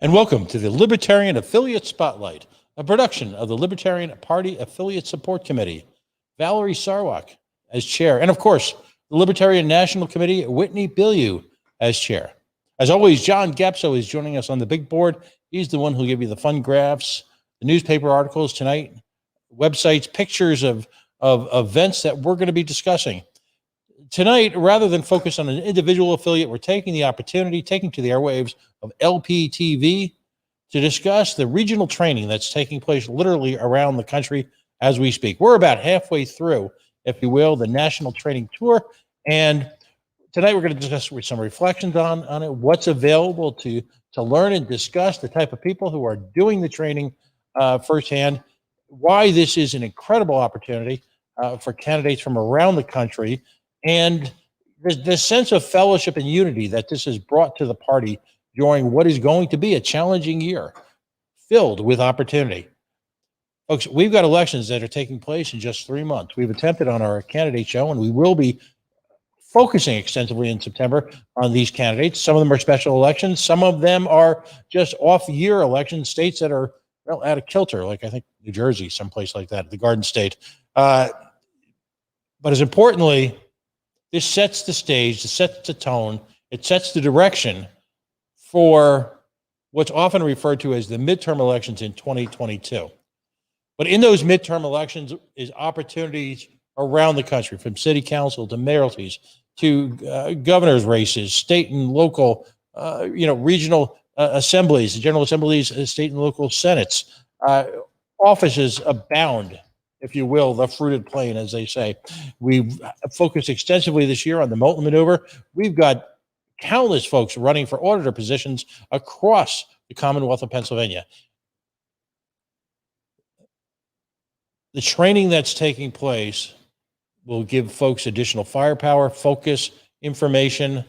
And welcome to the Libertarian Affiliate Spotlight, a production of the Libertarian Party Affiliate Support Committee. Valerie Sarwak as chair, and of course, the Libertarian National Committee, Whitney Bilyeu as chair. As always, John Gapso is joining us on the big board. He's the one who'll give you the fun graphs, the newspaper articles tonight, websites, pictures of events that we're going to be discussing. Tonight, rather than focus on an individual affiliate, we're taking the opportunity, taking to the airwaves of LPTV to discuss the regional training that's taking place literally around the country as we speak. We're about halfway through, if you will, the national training tour. And tonight we're going to discuss with some reflections on it, what's available to learn and discuss, the type of people who are doing the training firsthand, why this is an incredible opportunity for candidates from around the country, and the sense of fellowship and unity that this has brought to the party during what is going to be a challenging year filled with opportunity. Folks, we've got elections that are taking place in just 3 months. We've attempted on our candidate show, and we will be focusing extensively in September on these candidates. Some of them are special elections. Some of them are just off-year elections, states that are out of kilter, like I think New Jersey, someplace like that, the Garden State. But as importantly, this sets the stage, it sets the tone, it sets the direction for what's often referred to as the midterm elections in 2022. But in those midterm elections is opportunities around the country, from city council to mayoralties to governor's races, state and local, regional assemblies, general assemblies, state and local senates. Offices abound, if you will, the fruited plain, as they say. We've focused extensively this year on the Moulton Maneuver. We've got countless folks running for auditor positions across the Commonwealth of Pennsylvania. The training that's taking place will give folks additional firepower, focus, information.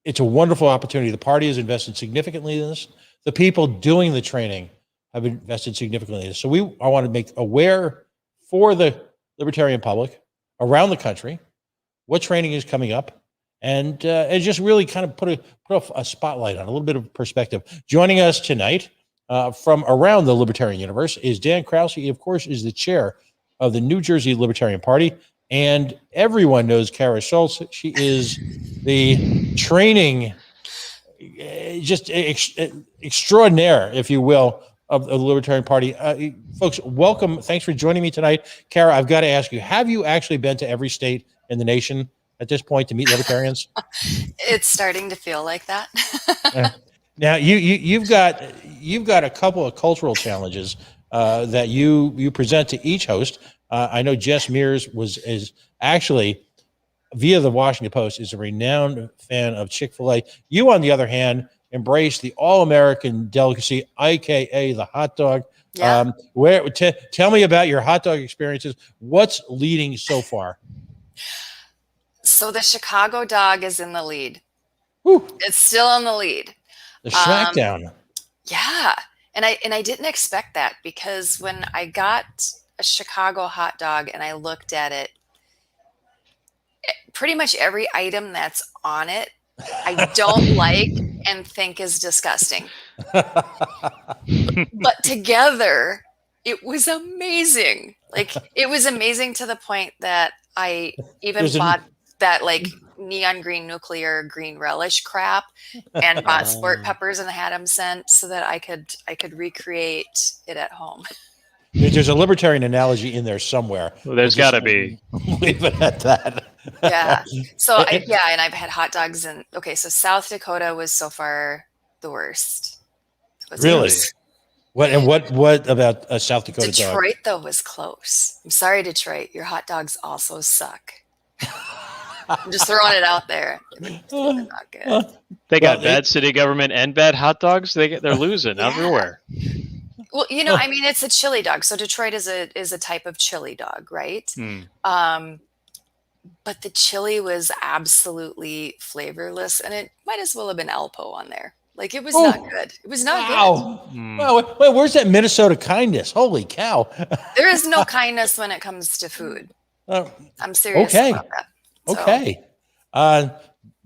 It's a wonderful opportunity. The party has invested significantly in this. The people doing the training have invested significantly in this. So I want to make aware for the libertarian public around the country what training is coming up, and just really kind of put a spotlight on a little bit of perspective. Joining us tonight from around the libertarian universe is Dan Krause. He, of course, is the chair of the New Jersey Libertarian Party, and everyone knows Kara Schultz. She is the training just extraordinaire, if you will, of the Libertarian Party. Folks, welcome. Thanks for joining me tonight. Kara, I've got to ask you, have you actually been to every state in the nation at this point to meet libertarians? It's starting to feel like that. Now, you've got a couple of cultural challenges that you present to each host. I know Jess Mears is actually, via the Washington Post, is a renowned fan of Chick-fil-A. You, on the other hand, embrace the all-American delicacy, aka the hot dog. Yeah. Tell me about your hot dog experiences. What's leading so far? So the Chicago dog is in the lead. Whew. It's still in the lead. The smackdown. Yeah. And I didn't expect that, because when I got a Chicago hot dog and I looked at it, pretty much every item that's on it, I don't like and think is disgusting. But together, it was amazing. Like, it was amazing to the point that I even bought that like neon green nuclear green relish crap and bought sport peppers and had them sent so that I could recreate it at home. There's a libertarian analogy in there somewhere. Well, there's got to be. Leave it at that. Yeah. So and I've had hot dogs so South Dakota was so far the worst. Really? What about South Dakota? Detroit though was close. I'm sorry, Detroit. Your hot dogs also suck. I'm just throwing it out there. It's not good. They got bad city government and bad hot dogs. They're losing everywhere. Well, I mean, it's a chili dog. So Detroit is a type of chili dog, right? But the chili was absolutely flavorless, and it might as well have been Alpo on there. Like, it was not good. It was not good. Well, wait, where's that Minnesota kindness? Holy cow. There is no kindness when it comes to food. I'm serious about that. Okay.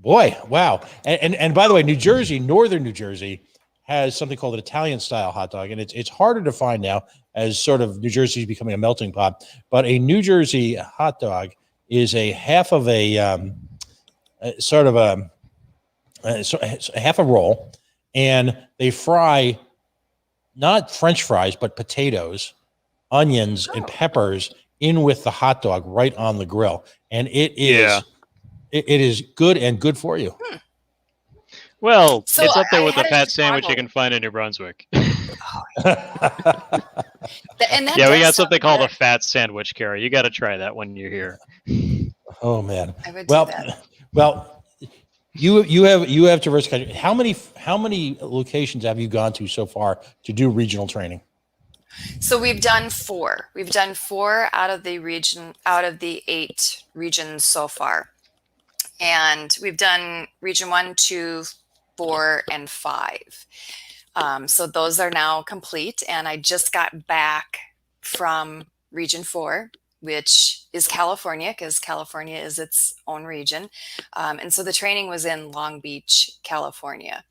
Boy, wow. And by the way, New Jersey, northern New Jersey, has something called an Italian style hot dog, and it's harder to find now as sort of New Jersey is becoming a melting pot. But a New Jersey hot dog is a half of a sort of a half a roll, and they fry not French fries but potatoes, onions, and peppers in with the hot dog right on the grill, and it is it is good and good for you. Well, So it's up there I with the had a fat sandwich you Chicago- can find in New Brunswick. And that Yeah, we does got sound something called a good. fat sandwich, Kara. You got to try that when you're here. Oh man. I would do that. Well, you have traversed country. How many locations have you gone to so far to do regional training? So we've done 4. We've done 4 out of the 8 regions so far. And we've done region 1, 2, 4, and 5. So those are now complete. And I just got back from region 4, which is California, because California is its own region. And so the training was in Long Beach, California.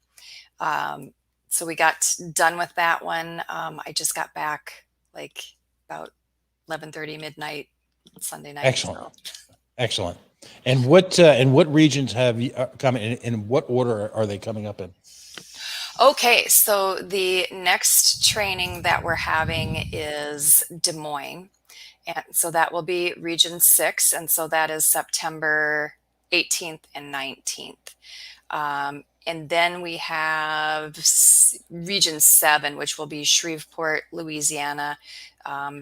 So we got done with that one. I just got back like about 11:30 midnight Sunday night. Excellent. So. Excellent. And what regions have you come in what order are they coming up in? Okay, so the next training that we're having is Des Moines. And so that will be region 6. And so that is September 18th and 19th. And then we have region 7, which will be Shreveport, Louisiana.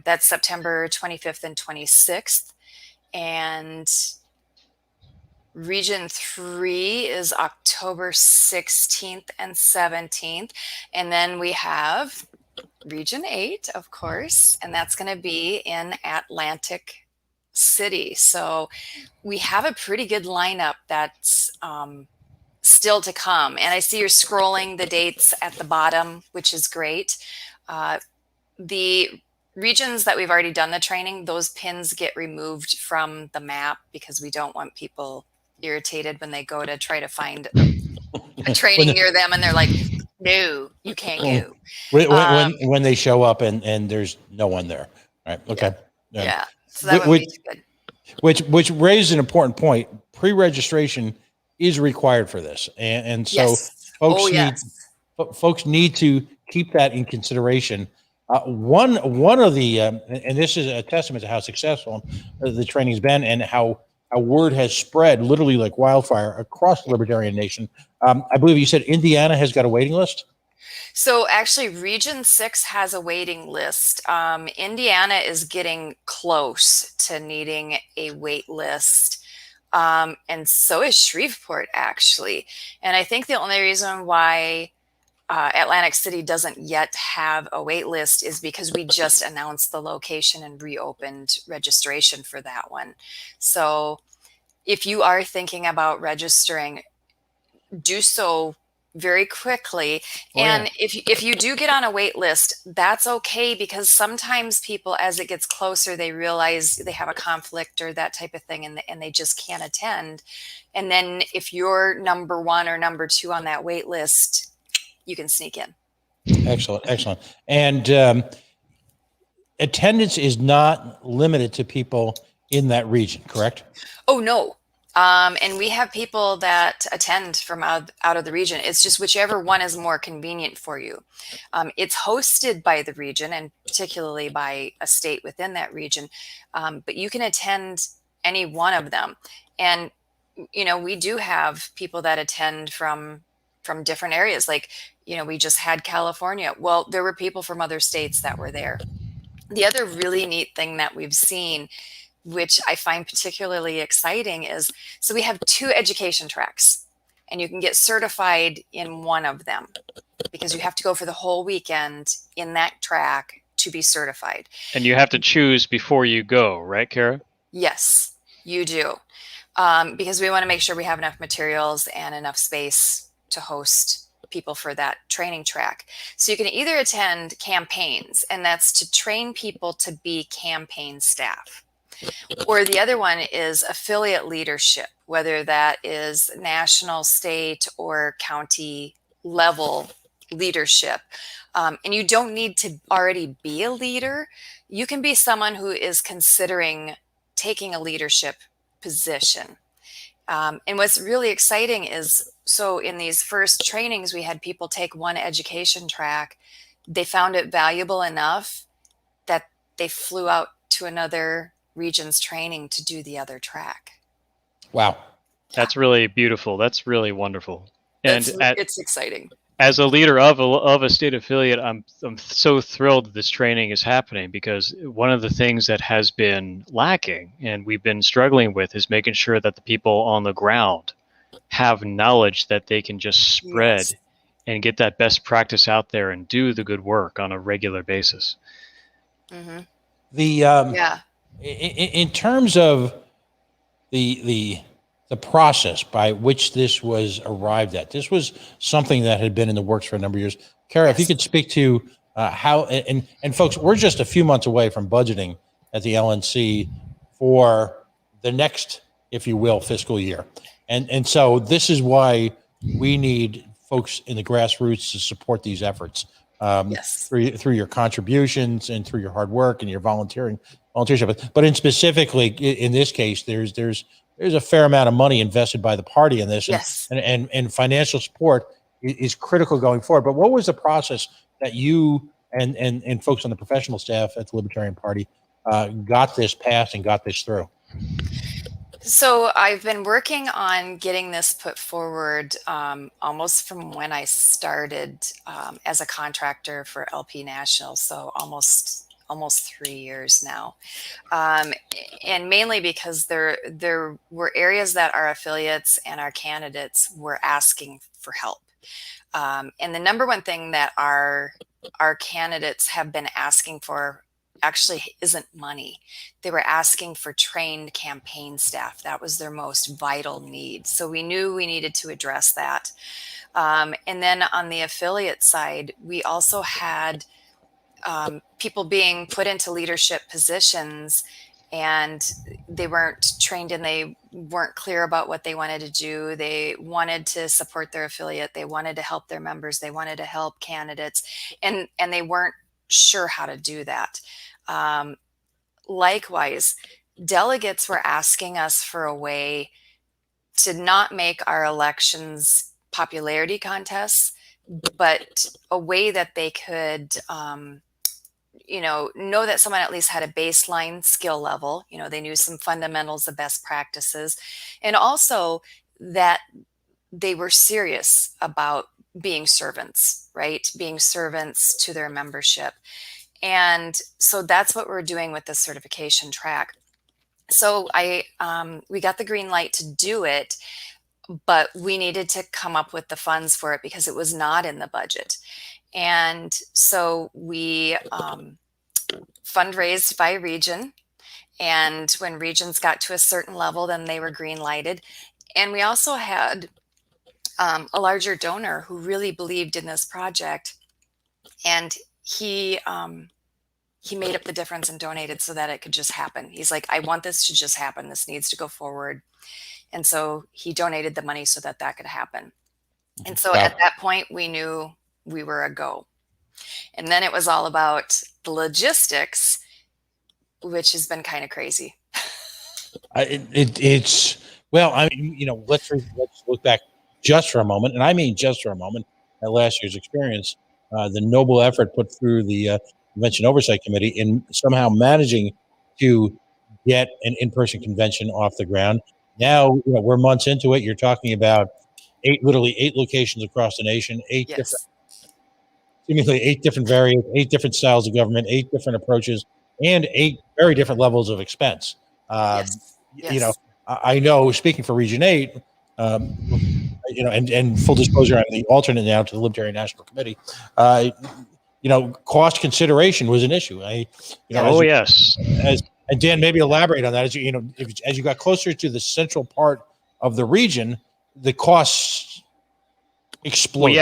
That's September 25th and 26th. And region 3 is October 16th and 17th. And then we have region 8, of course, and that's going to be in Atlantic City. So we have a pretty good lineup that's still to come. And I see you're scrolling the dates at the bottom, which is great. The regions that we've already done the training, those pins get removed from the map because we don't want people irritated when they go to try to find a training near them and they're like, no, you can't go. When they show up and there's no one there. Right. Okay. Yeah. So that would be good. Which raises an important point. Pre-registration is required for this. And so folks need to keep that in consideration. One of the, and this is a testament to how successful the training's been and how a word has spread literally like wildfire across the Libertarian nation. I believe you said Indiana has got a waiting list. So actually region 6 has a waiting list. Indiana is getting close to needing a wait list. And so is Shreveport actually. And I think the only reason why Atlantic City doesn't yet have a wait list is because we just announced the location and reopened registration for that one. So if you are thinking about registering, do so very quickly. And if you do get on a wait list, that's okay, because sometimes people, as it gets closer, they realize they have a conflict or that type of thing, and they just can't attend. And then if you're number 1 or number 2 on that wait list, you can sneak in. Excellent. And attendance is not limited to people in that region, correct? Oh, no. And we have people that attend from out of the region. It's just whichever one is more convenient for you. It's hosted by the region and particularly by a state within that region. But you can attend any one of them. And, we do have people that attend from different areas. Like, we just had California. Well, there were people from other states that were there. The other really neat thing that we've seen, which I find particularly exciting, is so we have 2 education tracks, and you can get certified in one of them because you have to go for the whole weekend in that track to be certified. And you have to choose before you go, right, Kara? Yes, you do. Because we want to make sure we have enough materials and enough space to host people for that training track. So you can either attend campaigns, and that's to train people to be campaign staff. Or the other one is affiliate leadership, whether that is national, state, or county level leadership. And you don't need to already be a leader. You can be someone who is considering taking a leadership position. And what's really exciting is, so in these first trainings, we had people take one education track. They found it valuable enough that they flew out to another region's training to do the other track. Wow. That's really beautiful. That's really wonderful. And it's exciting. As a leader of a state affiliate, I'm so thrilled that this training is happening, because one of the things that has been lacking and we've been struggling with is making sure that the people on the ground have knowledge that they can just spread and get that best practice out there and do the good work on a regular basis. In terms of the process by which this was arrived at, this was something that had been in the works for a number of years. Kara, if you could speak to how, and folks, we're just a few months away from budgeting at the LNC for the next, if you will, fiscal year. And so this is why we need folks in the grassroots to support these efforts. Through your contributions and through your hard work and your volunteership. But in specifically in this case, there's a fair amount of money invested by the party in this, and financial support is critical going forward. But what was the process that you and folks on the professional staff at the Libertarian Party got this passed and got this through? So I've been working on getting this put forward almost from when I started as a contractor for LP National, so almost 3 years now, and mainly because there were areas that our affiliates and our candidates were asking for help, and the number one thing that our candidates have been asking for actually isn't money. They were asking for trained campaign staff. That was their most vital need. So we knew we needed to address that. And then on the affiliate side, we also had people being put into leadership positions, and they weren't trained and they weren't clear about what they wanted to do. They wanted to support their affiliate. They wanted to help their members. They wanted to help candidates, and they weren't sure how to do that. Likewise, delegates were asking us for a way to not make our elections popularity contests, but a way that they could, know that someone at least had a baseline skill level. They knew some fundamentals of best practices, and also that they were serious about being servants, right? Being servants to their membership. And so that's what we're doing with the certification track. So we got the green light to do it, but we needed to come up with the funds for it because it was not in the budget. And so we fundraised by region. And when regions got to a certain level, then they were green lighted. And we also had a larger donor who really believed in this project. And he made up the difference and donated so that it could just happen. He's like, I want this to just happen. This needs to go forward. And so he donated the money so that that could happen. And so at that point, we knew we were a go. And then it was all about the logistics, which has been kind of crazy. Let's look back just for a moment. And I mean just for a moment at last year's experience. The noble effort put through the Convention Oversight Committee in somehow managing to get an in-person convention off the ground. Now, we're months into it. You're talking about literally eight locations across the nation, eight different variants, 8 different styles of government, 8 different approaches, and 8 very different levels of expense. I know, speaking for Region 8, and full disclosure, I'm the alternate now to the Libertarian National Committee. Cost consideration was an issue. And Dan, maybe elaborate on that. As you got closer to the central part of the region, the costs exploded.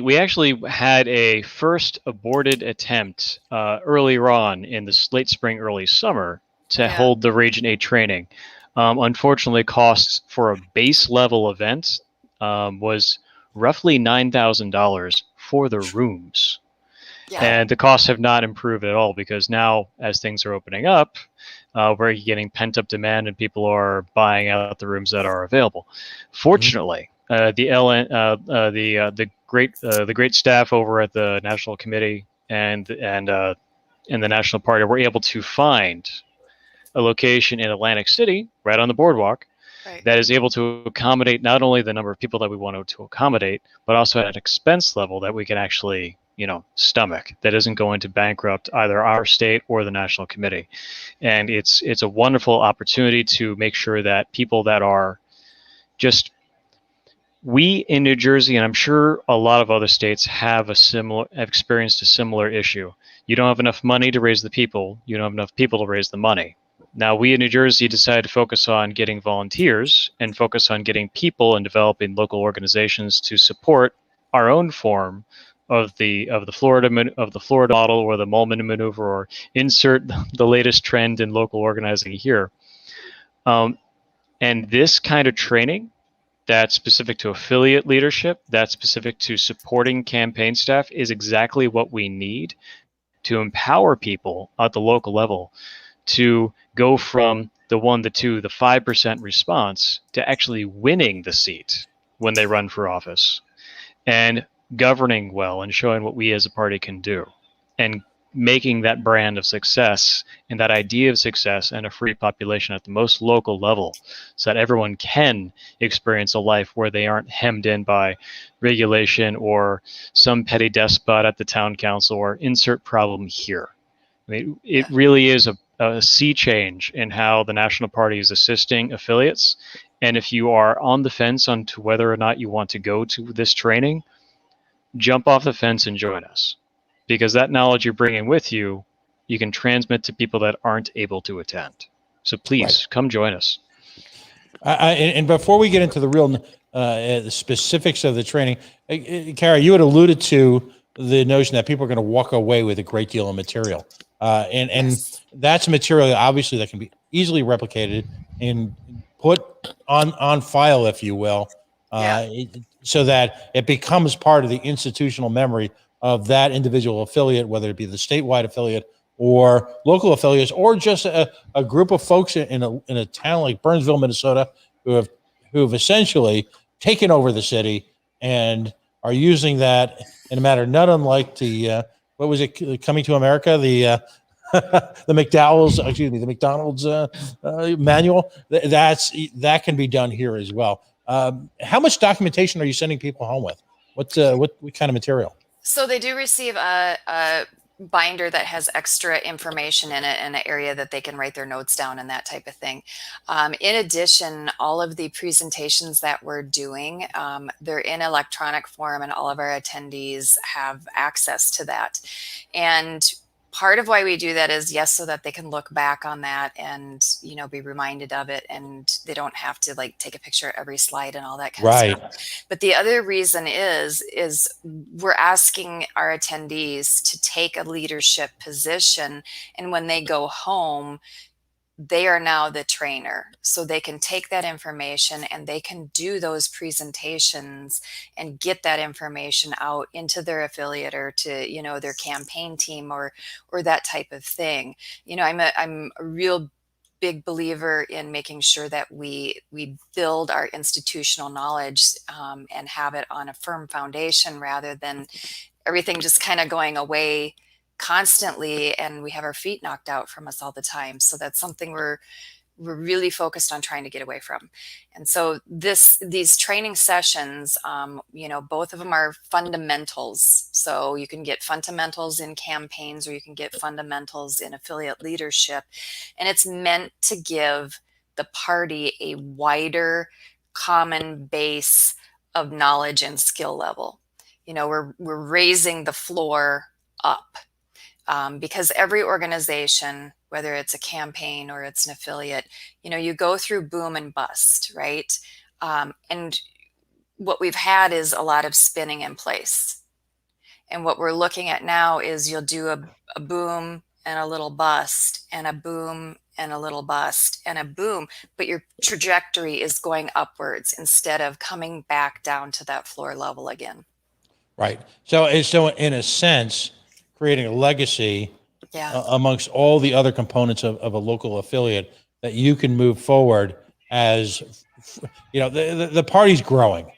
We actually had a first aborted attempt earlier on in the late spring, early summer to hold the Region 8 training. Unfortunately, costs for a base level event was roughly $9,000 for the rooms. Yeah. And the costs have not improved at all, because now, as things are opening up, we're getting pent-up demand and people are buying out the rooms that are available. Fortunately, the great staff over at the National Committee and the National Party were able to find a location in Atlantic City, right on the boardwalk, that is able to accommodate not only the number of people that we want to accommodate, but also at an expense level that we can actually, stomach, that isn't going to bankrupt either our state or the National Committee. And it's a wonderful opportunity to make sure that people that are just, we in New Jersey, and I'm sure a lot of other states have experienced a similar issue. You don't have enough money to raise the people. You don't have enough people to raise the money. Now, we in New Jersey decided to focus on getting volunteers and focus on getting people and developing local organizations to support our own form of the Florida model, or the Mullen maneuver, or insert the latest trend in local organizing here. And this kind of training that's specific to affiliate leadership, that's specific to supporting campaign staff, is exactly what we need to empower people at the local level to go from the 1, the 2, the 5% response to actually winning the seat when they run for office, and governing well and showing what we as a party can do, and making that brand of success and that idea of success and a free population at the most local level, so that everyone can experience a life where they aren't hemmed in by regulation or some petty despot at the town council or insert problem here. I mean, it really is a sea change in how the National Party is assisting affiliates. And if you are on the fence on to whether or not you want to go to this training, jump off the fence and join us, because that knowledge you're bringing with you, you can transmit to people that aren't able to attend. So please come join us. And before we get into the real the specifics of the training, Kara, you had alluded to the notion that people are going to walk away with a great deal of material. And that's material, obviously, that can be easily replicated and put on file, if you will, so that it becomes part of the institutional memory of that individual affiliate, whether it be the statewide affiliate or local affiliates, or just a group of folks in a town like Burnsville, Minnesota, who have essentially taken over the city and are using that in a manner not unlike the what was it, Coming to America, the the McDowell's, the McDonald's manual. That can be done here as well. How much documentation are you sending people home with? What kind of material? So they do receive a binder that has extra information in it, and an area that they can write their notes down and that type of thing. In addition, all of the presentations that we're doing, they're in electronic form, and all of our attendees have access to that. And part of why we do that is, yes, so that they can look back on that and, be reminded of it, and they don't have to take a picture of every slide and all that kind of stuff. But the other reason is we're asking our attendees to take a leadership position, and when they go home, they are now the trainer. So they can take that information and they can do those presentations and get that information out into their affiliate or to, their campaign team or that type of thing. I'm a real big believer in making sure that we build our institutional knowledge and have it on a firm foundation, rather than everything just kind of going away constantly and we have our feet knocked out from us all the time. So that's something we're really focused on trying to get away from. And so these training sessions, both of them are fundamentals. So you can get fundamentals in campaigns, or you can get fundamentals in affiliate leadership. And it's meant to give the party a wider common base of knowledge and skill level. We're raising the floor up. Because every organization, whether it's a campaign or it's an affiliate, you go through boom and bust, right? And what we've had is a lot of spinning in place. And what we're looking at now is you'll do a boom and a little bust and a boom and a little bust and a boom, but your trajectory is going upwards instead of coming back down to that floor level again. Right. So in a sense, creating a legacy Yeah. amongst all the other components of a local affiliate that you can move forward as, the party's growing.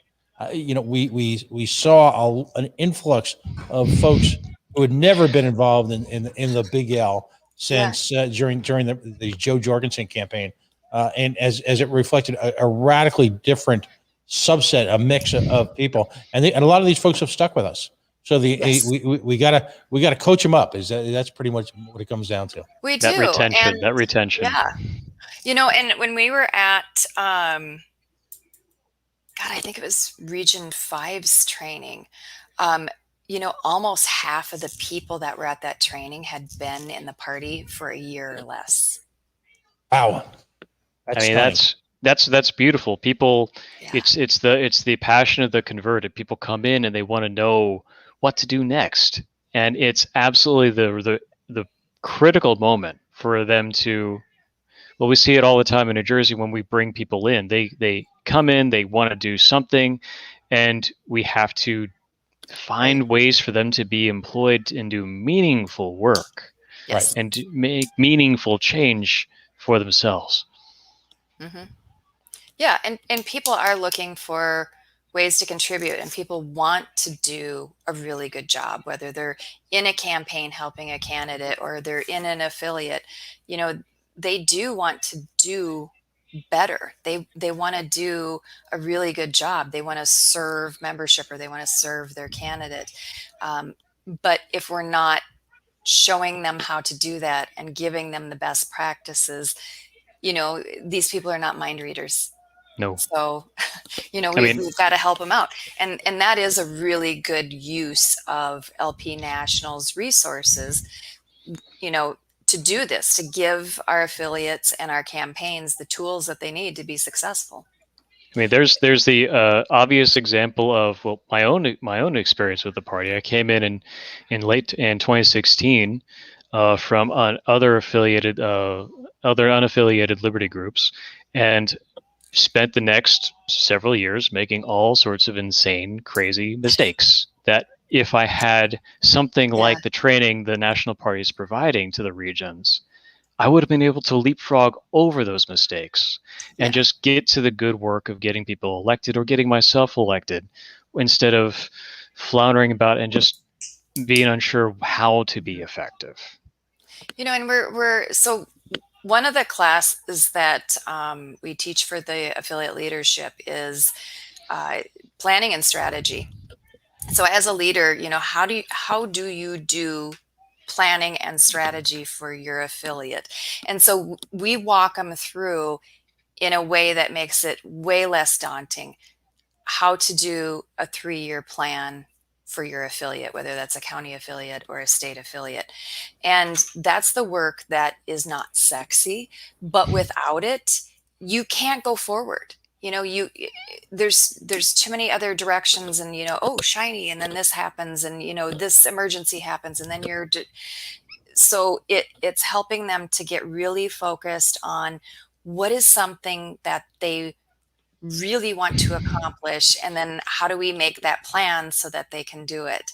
We saw an influx of folks who had never been involved in the Big L since during the Joe Jorgensen campaign, and as it reflected a radically different subset, a mix of people, and a lot of these folks have stuck with us. So we gotta coach them up. That's pretty much what it comes down to. We do. That retention. Yeah. And when we were at, God, I think it was Region 5's training, almost half of the people that were at that training had been in the party for a year or less. Wow. That's beautiful. People, it's the passion of the converted. People come in and they want to know what to do next, and it's absolutely the critical moment for them to. Well, we see it all the time in New Jersey when we bring people in. They come in, they want to do something, and we have to find ways for them to be employed and do meaningful work, and to make meaningful change for themselves. Mm-hmm. Yeah, and people are looking for ways to contribute, and people want to do a really good job, whether they're in a campaign helping a candidate or they're in an affiliate. They do want to do better. They want to do a really good job. They want to serve membership, or they want to serve their candidate. But if we're not showing them how to do that and giving them the best practices, these people are not mind readers. No. So, we've got to help them out. And that is a really good use of LP National's resources, to do this, to give our affiliates and our campaigns the tools that they need to be successful. I mean, there's the obvious example of my own experience with the party. I came in 2016 from other unaffiliated Liberty groups, and spent the next several years making all sorts of insane, crazy mistakes that if I had something like the training the National Party is providing to the regions, I would have been able to leapfrog over those mistakes and just get to the good work of getting people elected or getting myself elected, instead of floundering about and just being unsure how to be effective. And so one of the classes that we teach for the affiliate leadership is planning and strategy. So as a leader, how do you do planning and strategy for your affiliate? And so we walk them through in a way that makes it way less daunting, how to do a 3-year plan for your affiliate, whether that's a county affiliate or a state affiliate. And that's the work that is not sexy, but without it, you can't go forward. There's too many other directions, and shiny, and then this happens, and this emergency happens, and then so it's helping them to get really focused on what is something that they really want to accomplish, and then how do we make that plan so that they can do it.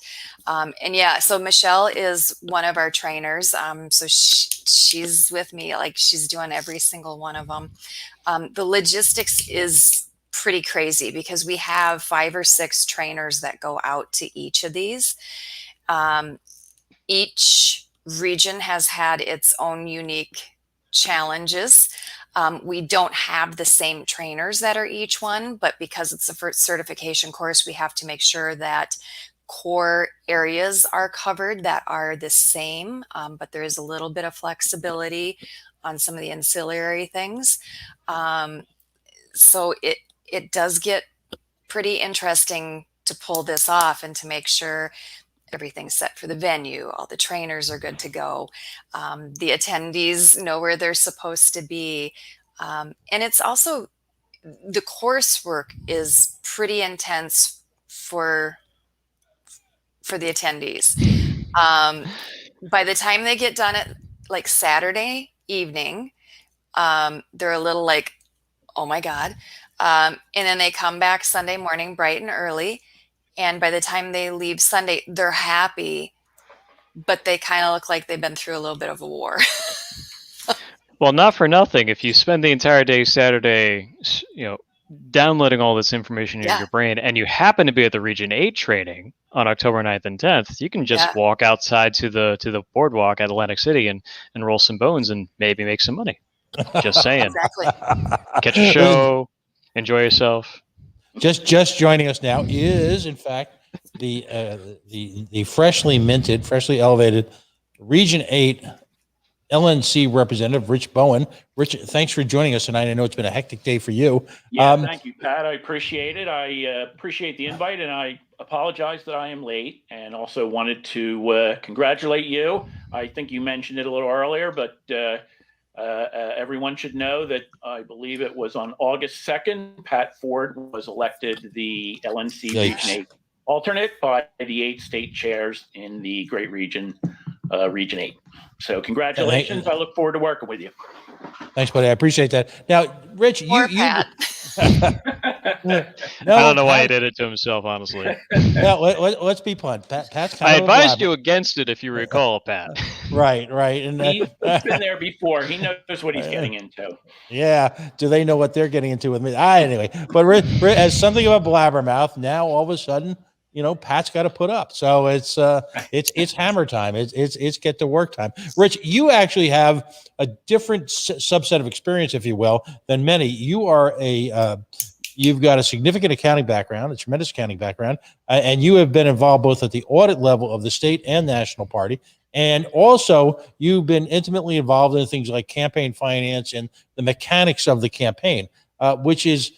So Michelle is one of our trainers, so she's with me, like she's doing every single one of them. The logistics is pretty crazy because we have 5 or 6 trainers that go out to each of these. Each region has had its own unique challenges. We don't have the same trainers that are each one, but because it's a first certification course, we have to make sure that core areas are covered that are the same, but there is a little bit of flexibility on some of the ancillary things. So it does get pretty interesting to pull this off and to make sure everything's set for the venue, all the trainers are good to go, the attendees know where they're supposed to be. And it's also, the coursework is pretty intense for the attendees. By the time they get done like Saturday evening. They're a little like, oh my God. And then they come back Sunday morning bright and early. And by the time they leave Sunday, they're happy, but they kind of look like they've been through a little bit of a war. Well, not for nothing. If you spend the entire day Saturday, downloading all this information into your brain, and you happen to be at the Region 8 training on October 9th and 10th, you can just walk outside to the boardwalk at Atlantic City and roll some bones and maybe make some money. Just saying. Exactly. Catch a show, enjoy yourself. Just joining us now is, in fact, the freshly minted, freshly elevated Region 8 LNC representative, Rich Bowen. Rich, thanks for joining us tonight. I know it's been a hectic day for you. Yeah, thank you, Pat. I appreciate it. I appreciate the invite, and I apologize that I am late, and also wanted to congratulate you. I think you mentioned it a little earlier, but everyone should know that I believe it was on August 2nd, Pat Ford was elected the LNC Region 8 alternate by the 8 state chairs in the Great Region, Region 8. So congratulations. I look forward to working with you. Thanks, buddy. I appreciate that. Now, Rich, Pat. I don't know why he did it to himself, honestly. No, let's be blunt. Pat's kind I of advised you against it, if you recall, Pat. Right. And He's been there before. He knows what he's getting into. Yeah. Do they know what they're getting into with me? Anyway, but as something of a blabbermouth, now all of a sudden, Pat's got to put up. So it's hammer time. It's get to work time. Rich, you actually have a different subset of experience, if you will, than many. You are you've got a significant accounting background, a tremendous accounting background, and you have been involved both at the audit level of the state and national party. And also you've been intimately involved in things like campaign finance and the mechanics of the campaign, which is,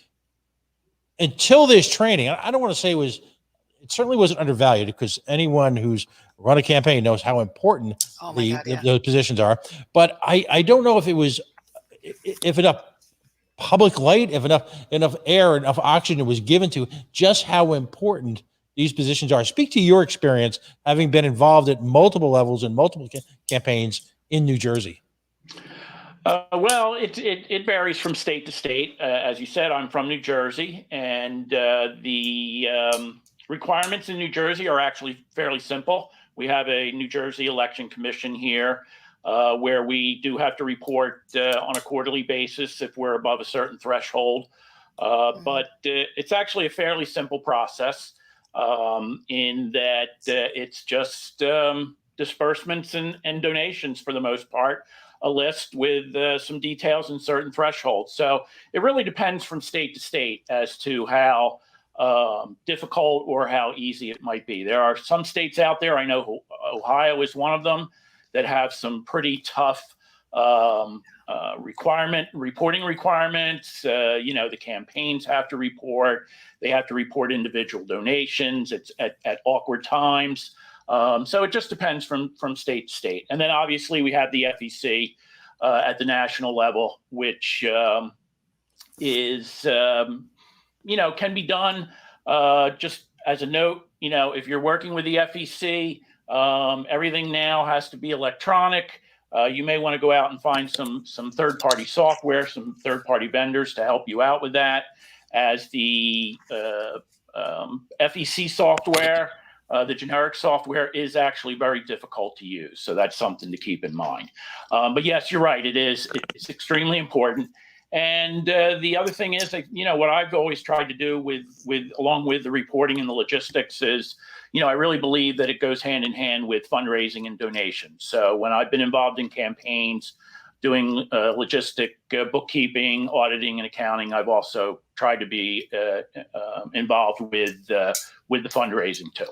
until this training, I don't want to say it certainly wasn't undervalued, because anyone who's run a campaign knows how important those positions are. But I don't know if enough public light, if enough air, enough oxygen was given to just how important these positions are. Speak to your experience, having been involved at multiple levels and multiple campaigns in New Jersey. Well, it varies from state to state. As you said, I'm from New Jersey, and the requirements in New Jersey are actually fairly simple. We have a New Jersey Election Commission here, where we do have to report on a quarterly basis if we're above a certain threshold. But it's actually a fairly simple process, in that it's just disbursements and donations for the most part, a list with some details and certain thresholds. So it really depends from state to state as to how difficult or how easy it might be. There are some states out there, I know Ohio is one of them, that have some pretty tough reporting requirements. The campaigns have to report. They have to report individual donations at awkward times. So it just depends from state to state. And then obviously we have the FEC at the national level, which is can be done. Just as a note, if you're working with the FEC, everything now has to be electronic. You may want to go out and find some third-party software, some third-party vendors to help you out with that, as the FEC software, the generic software, is actually very difficult to use. So that's something to keep in mind. But yes, you're right. It's extremely important. And the other thing is, what I've always tried to do along with the reporting and the logistics is, I really believe that it goes hand in hand with fundraising and donations. So when I've been involved in campaigns, doing logistic bookkeeping, auditing, and accounting, I've also tried to be involved with the fundraising too.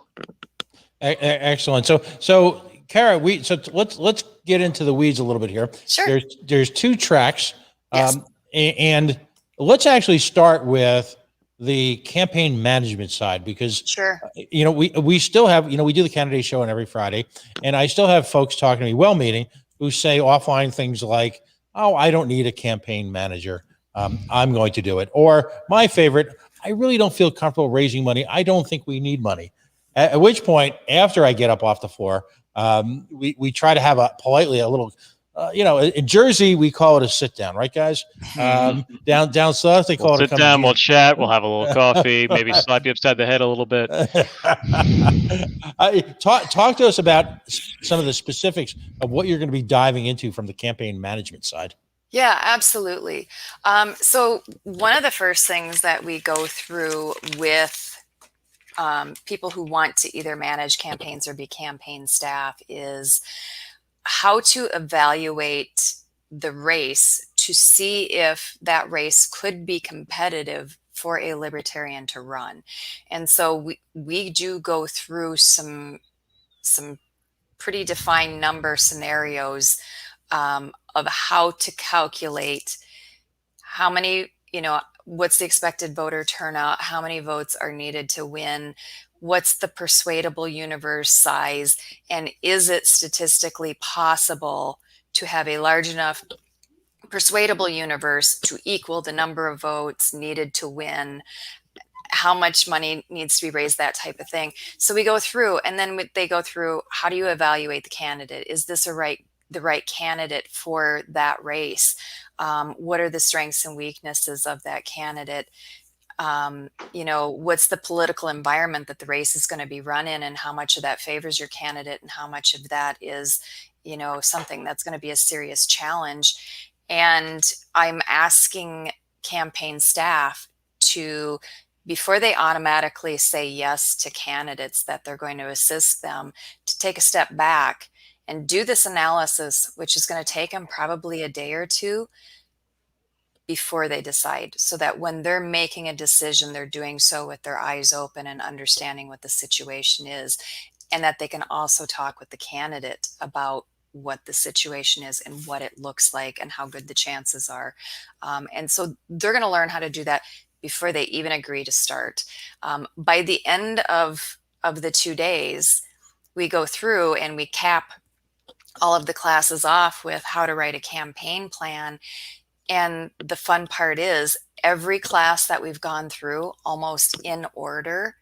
Excellent. So Kara, let's get into the weeds a little bit here. Sure. There's two tracks. Yes. And let's actually start with the campaign management side, because sure, we still have, we do the candidate show on every Friday, and I still have folks talking to me, well-meaning, who say offline things like, "Oh, I don't need a campaign manager. I'm going to do it." Or my favorite, "I really don't feel comfortable raising money. I don't think we need money." At which point, after I get up off the floor, we try to have a little in Jersey, we call it a sit down, right, guys? Down south, they call it a sit down, we'll chat, we'll have a little coffee, maybe slap you upside the head a little bit. Talk to us about some of the specifics of what you're going to be diving into from the campaign management side. Yeah, absolutely. So one of the first things that we go through with people who want to either manage campaigns or be campaign staff is how to evaluate the race to see if that race could be competitive for a libertarian to run. And so we do go through some pretty defined number scenarios of how to calculate how many, what's the expected voter turnout, how many votes are needed to win, what's the persuadable universe size, and is it statistically possible to have a large enough persuadable universe to equal the number of votes needed to win, how much money needs to be raised, that type of thing. So we go through, and then they go through, how do you evaluate the candidate? Is this the right candidate for that race? What are the strengths and weaknesses of that candidate? What's the political environment that the race is going to be run in, and how much of that favors your candidate and how much of that is, something that's going to be a serious challenge. And I'm asking campaign staff to, before they automatically say yes to candidates that they're going to assist them, to take a step back and do this analysis, which is going to take them probably a day or two before they decide, so that when they're making a decision, they're doing so with their eyes open and understanding what the situation is, and that they can also talk with the candidate about what the situation is and what it looks like and how good the chances are. And so they're going to learn how to do that before they even agree to start. By the end of the 2 days, we go through and we cap all of the classes off with how to write a campaign plan. And the fun part is every class that we've gone through, almost in order,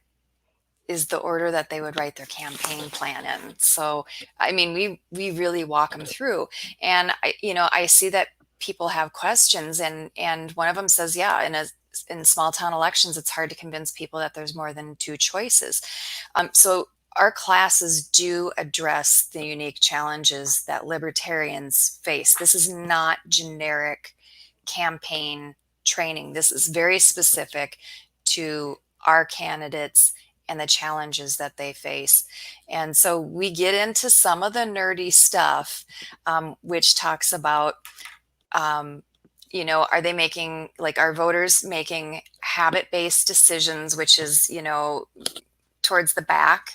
is the order that they would write their campaign plan in. So, I mean, we really walk them through. And I see that people have questions, and one of them says, yeah, in small town elections, it's hard to convince people that there's more than 2 choices. So our classes do address the unique challenges that libertarians face. This is not generic campaign training. This is very specific to our candidates and the challenges that they face. And so we get into some of the nerdy stuff, which talks about, are they making, are voters making habit-based decisions, which is, towards the back,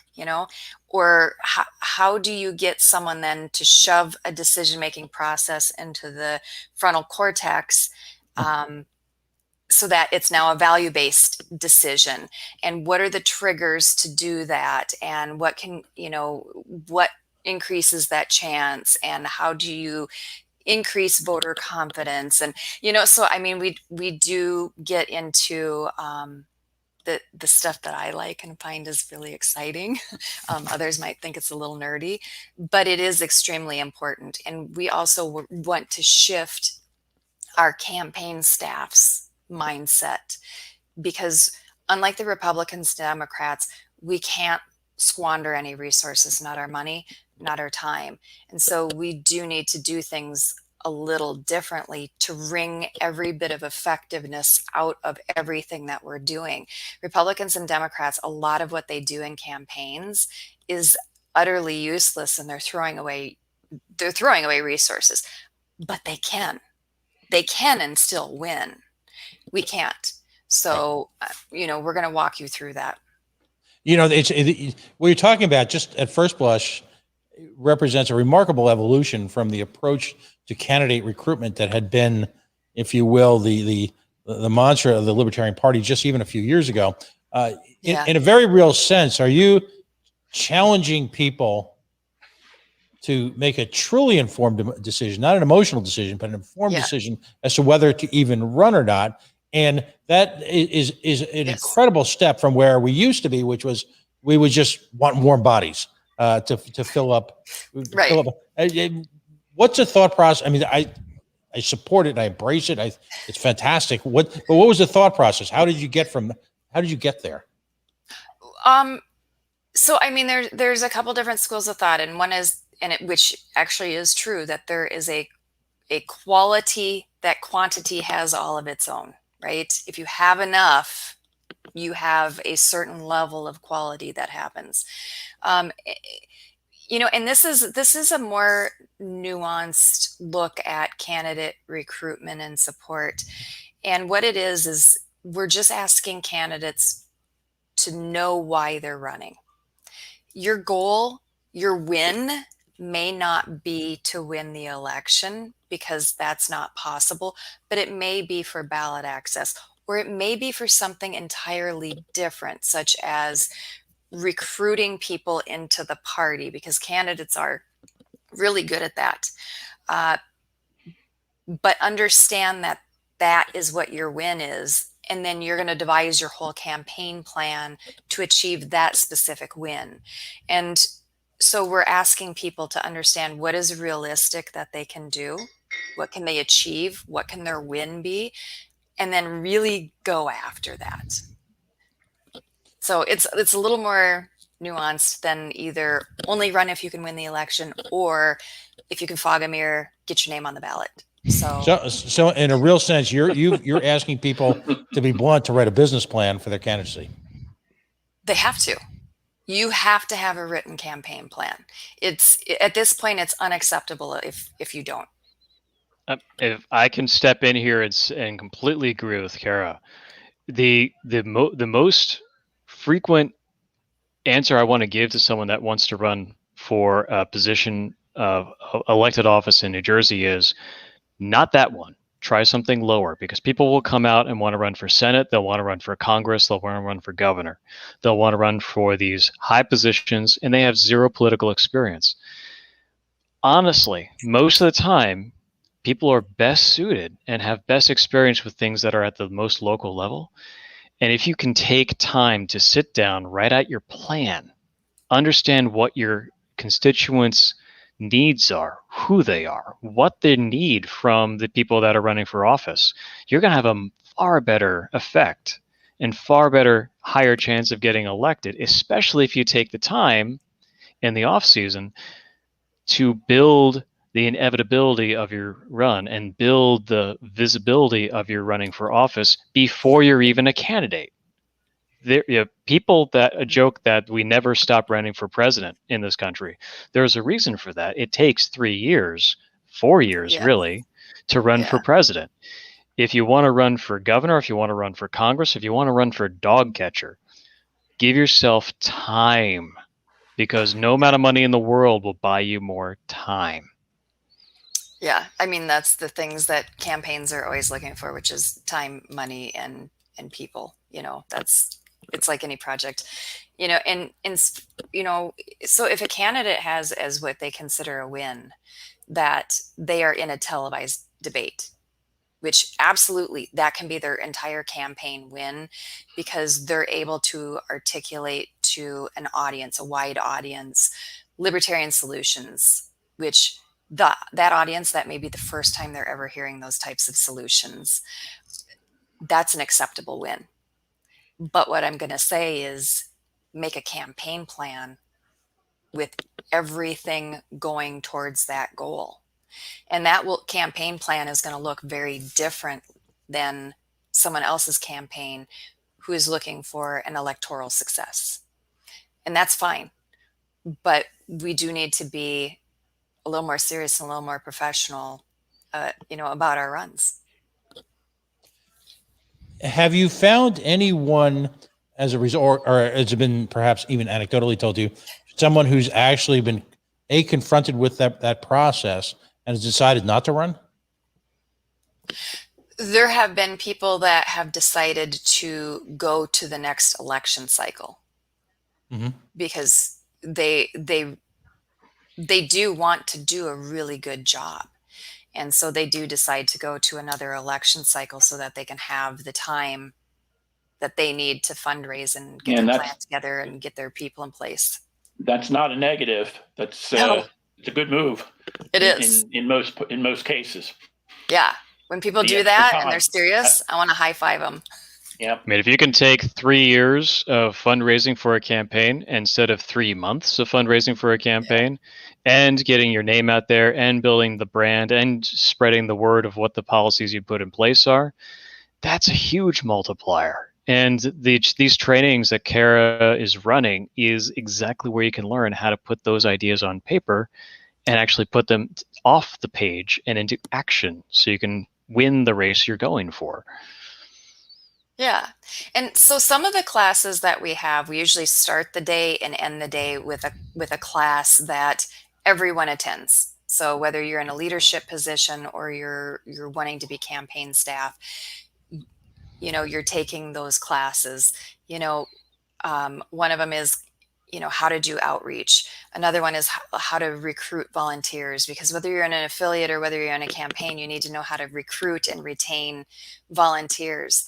or how do you get someone then to shove a decision-making process into the frontal cortex, so that it's now a value-based decision? And what are the triggers to do that? And what what increases that chance? And how do you increase voter confidence? And, so, I mean, we do get into, the stuff that I like and find is really exciting. Others might think it's a little nerdy, but it is extremely important. And we also want to shift our campaign staff's mindset, because unlike the Republicans, Democrats, we can't squander any resources, not our money, not our time. And so we do need to do things a little differently to wring every bit of effectiveness out of everything that we're doing. Republicans and Democrats, a lot of what they do in campaigns is utterly useless, and they're throwing away resources. But they can and still win. We can't. So, we're going to walk you through that. What you're talking about, just at first blush, represents a remarkable evolution from the approach to candidate recruitment that had been, if you will, the mantra of the Libertarian Party just even a few years ago. In a very real sense, are you challenging people to make a truly informed decision, not an emotional decision, but an informed decision as to whether to even run or not? And that is an incredible step from where we used to be, which was we would just want warm bodies to fill up. Right. What's the thought process? I mean, I support it and I embrace it. It's fantastic. But what was the thought process? How did you get there? So I mean, there's a couple different schools of thought, and one is, which actually is true, that there is a quality that quantity has all of its own, right? If you have enough, you have a certain level of quality that happens. You know, and this is a more nuanced look at candidate recruitment and support. And what it is we're just asking candidates to know why they're running. Your goal, your win may not be to win the election, because that's not possible, but it may be for ballot access, or it may be for something entirely different, such as recruiting people into the party, because candidates are really good at that. But understand that that is what your win is. And then you're going to devise your whole campaign plan to achieve that specific win. And so we're asking people to understand what is realistic that they can do, what can they achieve, what can their win be, and then really go after that. So it's a little more nuanced than either only run if you can win the election, or if you can fog a mirror, get your name on the ballot. So in a real sense, you're asking people to be blunt, to write a business plan for their candidacy. They have to. You have to have a written campaign plan. It's, at this point, it's unacceptable if you don't. If I can step in here and completely agree with Kara, the most frequent answer I want to give to someone that wants to run for a position of elected office in New Jersey is not that one. Try something lower, because people will come out and want to run for Senate. They'll want to run for Congress. They'll want to run for governor. They'll want to run for these high positions, and they have zero political experience. Honestly, most of the time, people are best suited and have best experience with things that are at the most local level. And if you can take time to sit down, write out your plan, understand what your constituents' needs are, who they are, what they need from the people that are running for office, you're going to have a far better effect and far better, higher chance of getting elected, especially if you take the time in the off season to build the inevitability of your run and build the visibility of your running for office before you're even a candidate. People that joke that we never stop running for president in this country. There's a reason for that. It takes 3 years, 4 years really, to run for president. If you want to run for governor, if you want to run for Congress, if you want to run for dog catcher, give yourself time, because no amount of money in the world will buy you more time. Yeah, I mean, that's the things that campaigns are always looking for, which is time, money, and people. You know, it's like any project, you know, and you know, so if a candidate has as what they consider a win, that they are in a televised debate, which absolutely that can be their entire campaign win, because they're able to articulate to an audience, a wide audience, libertarian solutions, which that audience, that may be the first time they're ever hearing those types of solutions. That's an acceptable win. But what I'm going to say is make a campaign plan with everything going towards that goal. And that campaign plan is going to look very different than someone else's campaign who is looking for an electoral success. And that's fine. But we do need to be a little more serious and a little more professional, you know, about our runs. Have you found anyone as a result, or has it been perhaps even anecdotally told you, someone who's actually been confronted with that process and has decided not to run? There have been people that have decided to go to the next election cycle because they do want to do a really good job. And so they do decide to go to another election cycle so that they can have the time that they need to fundraise and get their plan together and get their people in place. That's not a negative. That's No. It's a good move. It is. In most cases. Yeah. When people The do extra that time. and they're serious, I want to high five them. Yeah. I mean, if you can take 3 years of fundraising for a campaign instead of 3 months of fundraising for a campaign, and getting your name out there and building the brand and spreading the word of what the policies you put in place are, that's a huge multiplier. And these trainings that Kara is running is exactly where you can learn how to put those ideas on paper and actually put them off the page and into action so you can win the race you're going for. Yeah. And so some of the classes that we have, we usually start the day and end the day with a class that everyone attends. So whether you're in a leadership position or you're wanting to be campaign staff, you're taking those classes. One of them is how to do outreach. Another one is how to recruit volunteers, because whether you're in an affiliate or whether you're in a campaign, you need to know how to recruit and retain volunteers.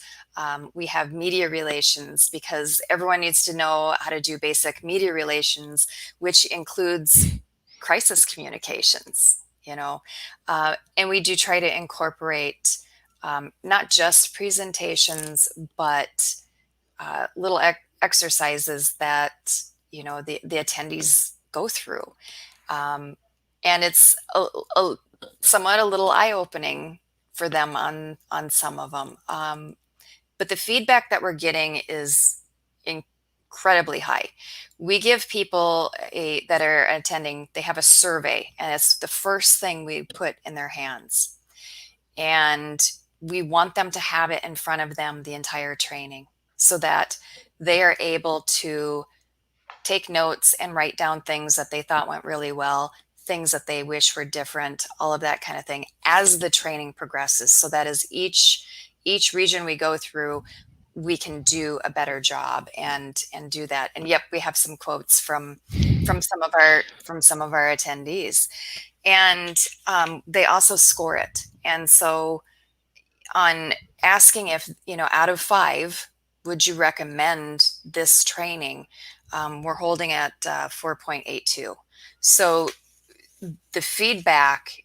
We have media relations, because everyone needs to know how to do basic media relations, which includes crisis communications, and we do try to incorporate not just presentations, but little exercises that the attendees go through, and it's somewhat a little eye-opening for them on some of them, but the feedback that we're getting is incredibly high. We give people that are attending, they have a survey, and it's the first thing we put in their hands, and we want them to have it in front of them the entire training, so that they are able to take notes and write down things that they thought went really well, things that they wish were different, all of that kind of thing as the training progresses, so that as each region we go through, we can do a better job and do that. And yep, we have some quotes from some of our attendees, and they also score it. And so on asking if, out of 5, would you recommend this training? We're holding at 4.82. So the feedback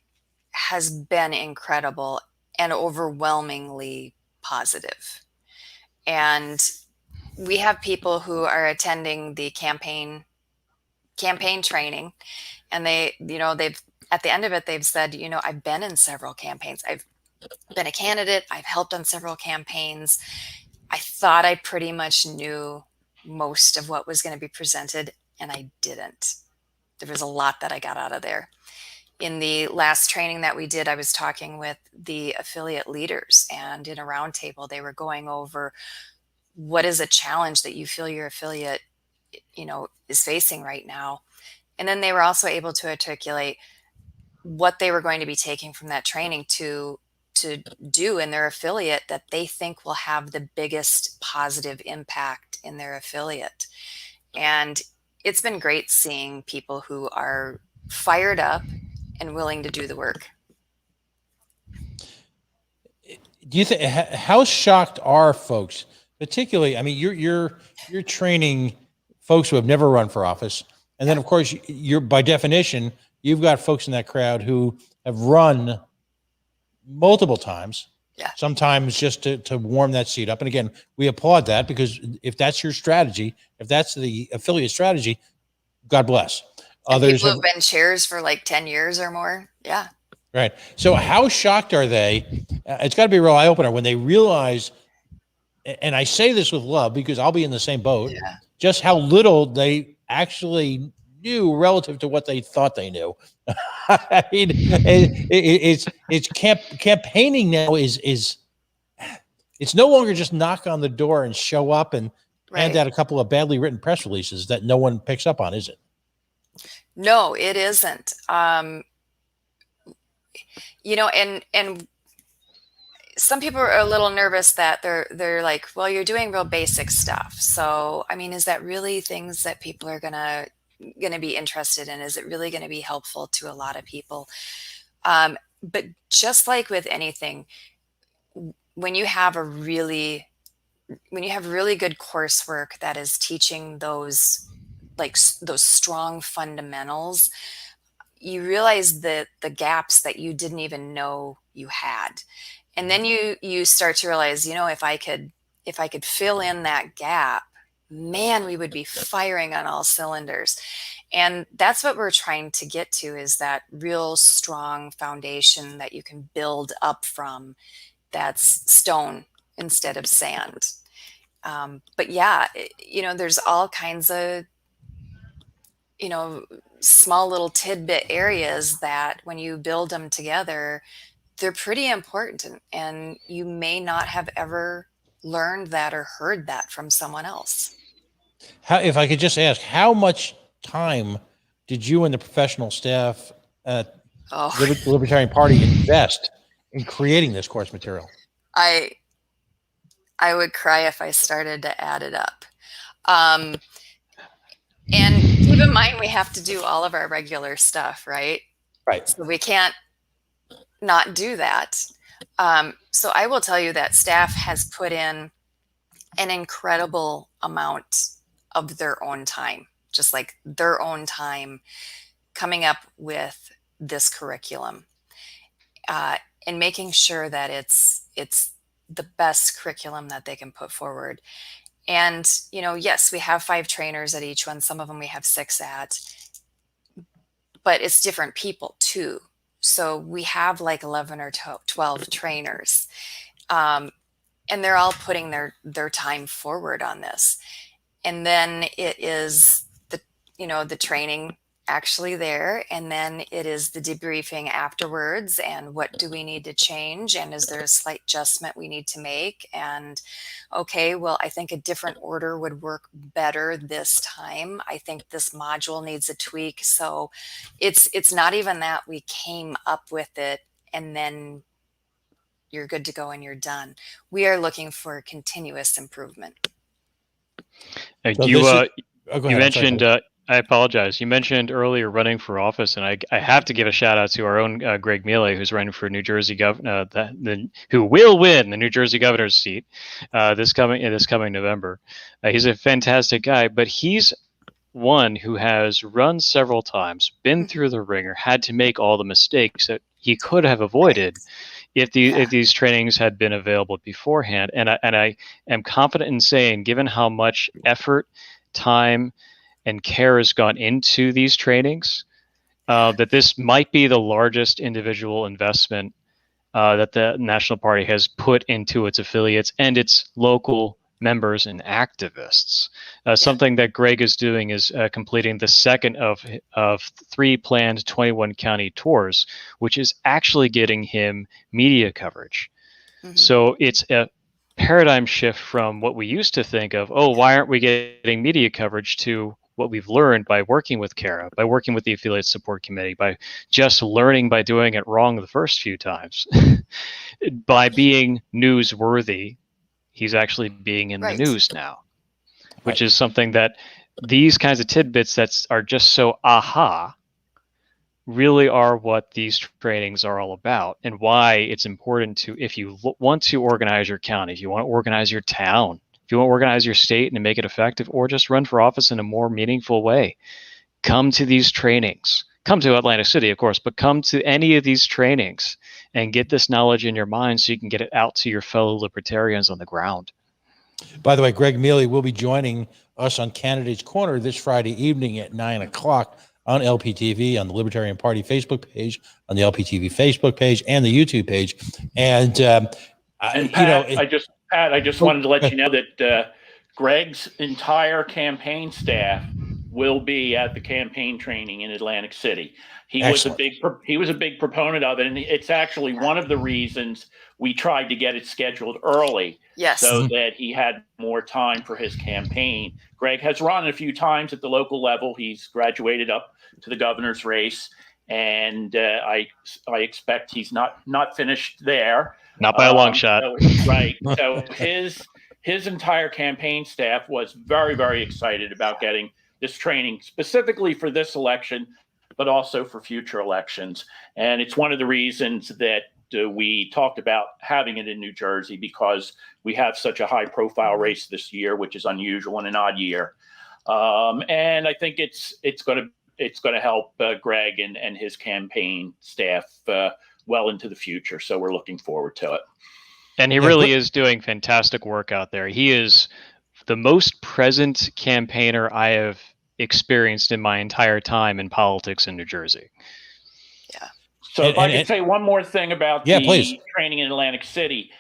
has been incredible and overwhelmingly positive. And we have people who are attending the campaign training, and they've at the end of it, they've said, I've been in several campaigns. I've been a candidate. I've helped on several campaigns. I thought I pretty much knew most of what was going to be presented, and I didn't. There was a lot that I got out of there. In the last training that we did, I was talking with the affiliate leaders, and in a roundtable, they were going over what is a challenge that you feel your affiliate, is facing right now. And then they were also able to articulate what they were going to be taking from that training to do in their affiliate that they think will have the biggest positive impact in their affiliate. And it's been great seeing people who are fired up and willing to do the work. Do you think, how shocked are folks, particularly, I mean, you're training folks who have never run for office. And then of course you're, by definition, you've got folks in that crowd who have run multiple times, sometimes just to warm that seat up. And again, we applaud that, because if that's your strategy, if that's the affiliate strategy, God bless. Others people have been chairs for like 10 years or more. Yeah. Right. So how shocked are they? It's got to be a real eye opener when they realize, and I say this with love because I'll be in the same boat, just how little they actually knew relative to what they thought they knew. I mean, it's campaigning now is it's no longer just knock on the door and show up and hand out a couple of badly written press releases that no one picks up on, is it? No, it isn't. And some people are a little nervous that they're like, well, you're doing real basic stuff. So, I mean, is that really things that people are gonna be interested in? Is it really going to be helpful to a lot of people? But just like with anything, when you have really good coursework that is teaching those strong fundamentals, you realize the gaps that you didn't even know you had. And then you start to realize, if I could fill in that gap, man, we would be firing on all cylinders. And that's what we're trying to get to, is that real strong foundation that you can build up from, that's stone instead of sand. But yeah, there's all kinds of, small little tidbit areas that when you build them together, they're pretty important. And you may not have ever learned that or heard that from someone else. If I could just ask, how much time did you and the professional staff at the Libertarian Party invest in creating this course material? I would cry if I started to add it up. And keep in mind, we have to do all of our regular stuff, right? Right. So we can't not do that. So I will tell you that staff has put in an incredible amount of their own time, just like their own time, coming up with this curriculum, and making sure that it's the best curriculum that they can put forward. And, yes, we have 5 trainers at each one. Some of them we have 6 at, but it's different people too. So we have like 11 or 12 trainers, and they're all putting their time forward on this. And then it is the training actually there, and then it is the debriefing afterwards, and what do we need to change, and is there a slight adjustment we need to make, and okay, well, I think a different order would work better this time. I think this module needs a tweak. So it's not even that we came up with it and then you're good to go and you're done. We are looking for continuous improvement. So you mentioned, I apologize. You mentioned earlier running for office, and I have to give a shout out to our own Greg Mealy, who's running for New Jersey governor, who will win the New Jersey governor's seat this coming November. He's a fantastic guy, but he's one who has run several times, been through the ringer, had to make all the mistakes that he could have avoided if these trainings had been available beforehand. And I am confident in saying, given how much effort, time, and care has gone into these trainings, that this might be the largest individual investment that the National Party has put into its affiliates and its local members and activists. Something that Greg is doing is completing the second of 3 planned 21 county tours, which is actually getting him media coverage. Mm-hmm. So it's a paradigm shift from what we used to think of, why aren't we getting media coverage, to what we've learned by working with CARA, by working with the Affiliate Support Committee, by just learning by doing it wrong the first few times. By being newsworthy, he's actually being in the news now, which is something that these kinds of tidbits that are just so really are what these trainings are all about, and why it's important to, if you want to organize your county, if you want to organize your town, if you want to organize your state and make it effective, or just run for office in a more meaningful way, come to these trainings. Come to Atlantic City, of course, but come to any of these trainings and get this knowledge in your mind so you can get it out to your fellow libertarians on the ground. By the way, Greg Mealy will be joining us on Candidates Corner this Friday evening at 9 o'clock on LPTV, on the Libertarian Party Facebook page, on the LPTV Facebook page, and the YouTube page. And Pat, I just wanted to let you know that Greg's entire campaign staff will be at the campaign training in Atlantic City. He was a big proponent of it, and it's actually one of the reasons we tried to get it scheduled early, so that he had more time for his campaign. Greg has run a few times at the local level. He's graduated up to the governor's race, and I expect he's not finished there. Not by a long shot. So his entire campaign staff was very, very excited about getting this training specifically for this election, but also for future elections. And it's one of the reasons that we talked about having it in New Jersey, because we have such a high profile race this year, which is unusual in an odd year. And I think it's going it's going to help Greg and his campaign staff well into the future. So we're looking forward to it. And he really is doing fantastic work out there. He is the most present campaigner I have experienced in my entire time in politics in New Jersey. Yeah. So if I could say one more thing about please. training in Atlantic City.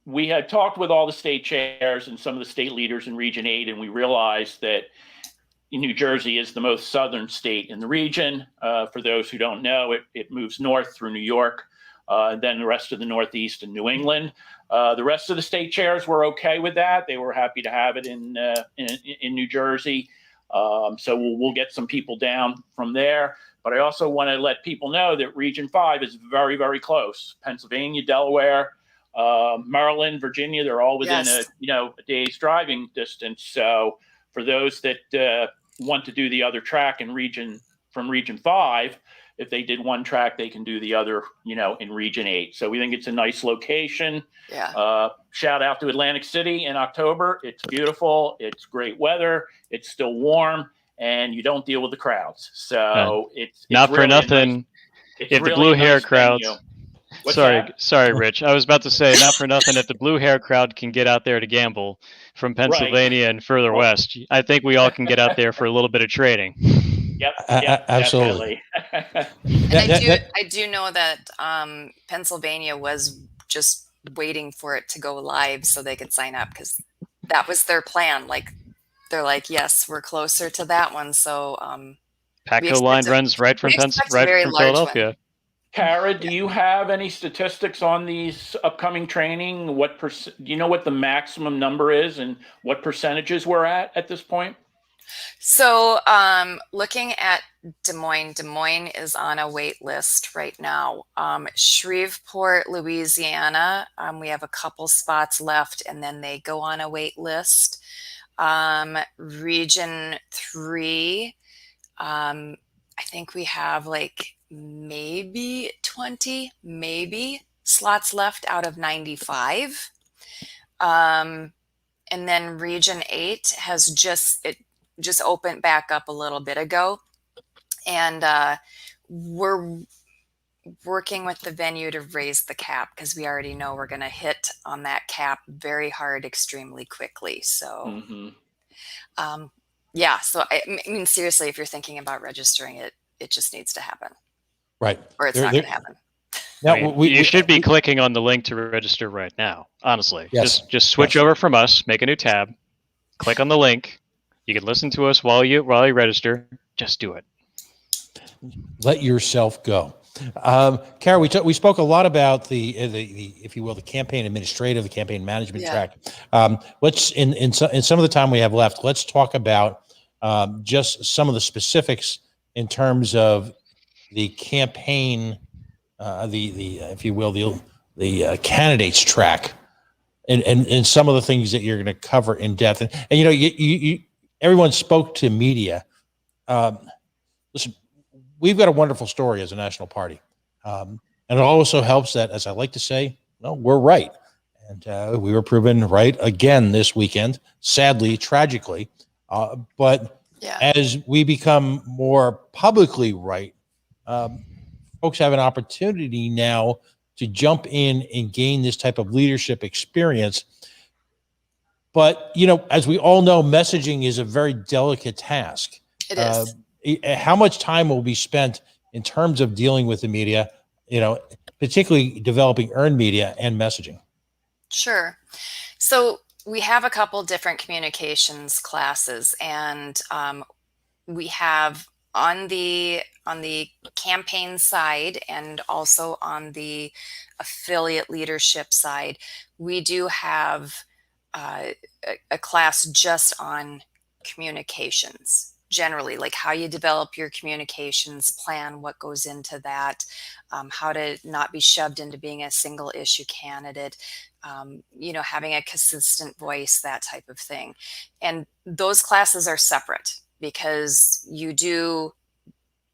We had talked with all the state chairs and some of the state leaders in Region 8, and we realized that New Jersey is the most southern state in the region. For those who don't know, it moves north through New York, then the rest of the Northeast and New England. The rest of the state chairs were okay with that. They were happy to have it in New Jersey. So we'll get some people down from there. But I also want to let people know that Region 5 is very, very close. Pennsylvania, Delaware, Maryland, Virginia, they're all within a day's driving distance. So for those that want to do the other track in from Region 5, if they did one track, they can do the other, in Region 8. So we think it's a nice location. Yeah. Shout out to Atlantic City in October. It's beautiful. It's great weather. It's still warm, and you don't deal with the crowds. So it's not really for nothing. If the blue hair crowds. Sorry, Rich. I was about to say, not for nothing, if the blue hair crowd can get out there to gamble from Pennsylvania and further west, I think we all can get out there for a little bit of trading. Yep, absolutely. And I do know that Pennsylvania was just waiting for it to go live so they could sign up, because that was their plan. Like, they're like, yes, we're closer to that one. So PATCO line runs right from Philadelphia. Kara, do you have any statistics on these upcoming training? Do you know what the maximum number is and what percentages we're at this point? So looking at Des Moines is on a wait list right now. Shreveport, Louisiana, we have a couple spots left, and then they go on a wait list. Region 3, I think we have like maybe 20 slots left out of 95. And then Region 8 has just opened back up a little bit ago, and we're working with the venue to raise the cap, because we already know we're going to hit on that cap very hard extremely quickly. So so I mean, seriously, if you're thinking about registering it just needs to happen, right? Or it's not going to happen. Now, you should be clicking on the link to register right now. Honestly, just switch over from us, make a new tab, click on the link. You can listen to us while you register. Just do it. Let yourself go. Kara, we spoke a lot about the if you will, the campaign administrative, the campaign management track. Let's in some of the time we have left, let's talk about just some of the specifics in terms of the campaign, if you will, the candidates track, and some of the things that you're going to cover in depth. And you everyone spoke to media. Listen, we've got a wonderful story as a national party. And it also helps that, as I like to say, we're right. And we were proven right again this weekend, sadly, tragically. But as we become more publicly right, folks have an opportunity now to jump in and gain this type of leadership experience. But, as we all know, messaging is a very delicate task. It is. How much time will be spent in terms of dealing with the media, particularly developing earned media and messaging? Sure. So we have a couple different communications classes, and we have on the campaign side and also on the affiliate leadership side, we do have a class just on communications, generally, like how you develop your communications plan, what goes into that, how to not be shoved into being a single issue candidate, having a consistent voice, that type of thing. And those classes are separate because you do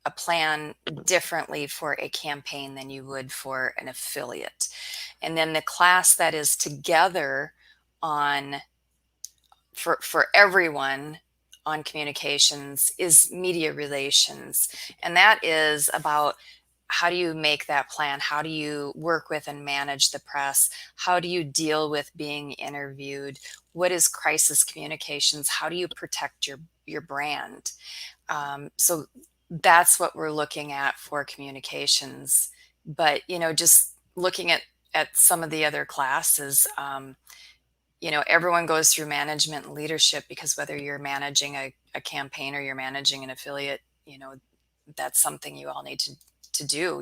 a plan differently for a campaign than you would for an affiliate. And then the class that is together for everyone on communications is media relations. And that is about how do you make that plan? How do you work with and manage the press? How do you deal with being interviewed? What is crisis communications? How do you protect your brand? So that's what we're looking at for communications. But, just looking at some of the other classes, everyone goes through management and leadership, because whether you're managing a campaign or you're managing an affiliate, that's something you all need to do,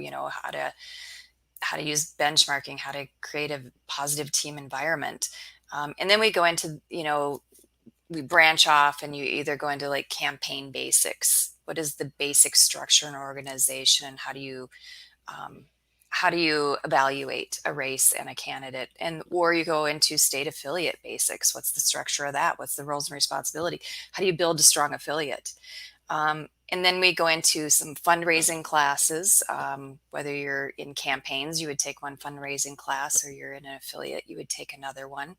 how to use benchmarking, how to create a positive team environment. And then we go into, we branch off, and you either go into like campaign basics. What is the basic structure in an organization, and how do you evaluate a race and a candidate? Or you go into state affiliate basics. What's the structure of that? What's the roles and responsibility? How do you build a strong affiliate? And then we go into some fundraising classes. Whether you're in campaigns, you would take one fundraising class, or you're in an affiliate, you would take another one.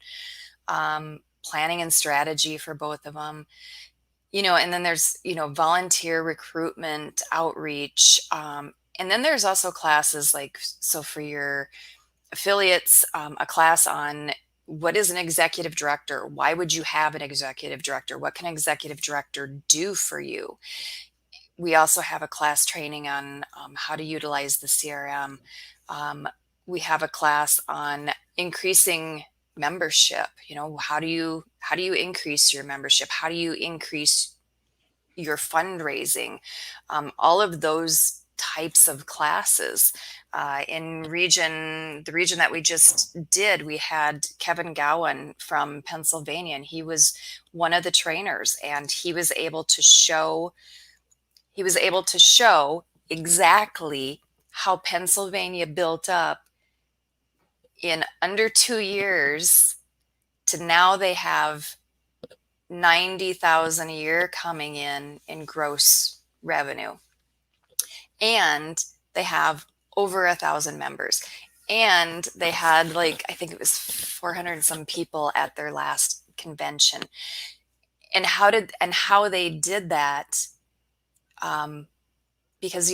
Planning and strategy for both of them. And then there's, volunteer recruitment, outreach. And then there's also classes so for your affiliates, a class on what is an executive director? Why would you have an executive director? What can an executive director do for you? We also have a class training on how to utilize the CRM. We have a class on increasing membership. How do you increase your membership? How do you increase your fundraising? All of those types of classes. In the region that we just did, we had Kevin Gowan from Pennsylvania, and he was one of the trainers, and he was able to show exactly how Pennsylvania built up in under 2 years to now they have 90,000 a year coming in gross revenue. And they have over 1,000 members. And they had I think it was 400 and some people at their last convention. And how they did that, because,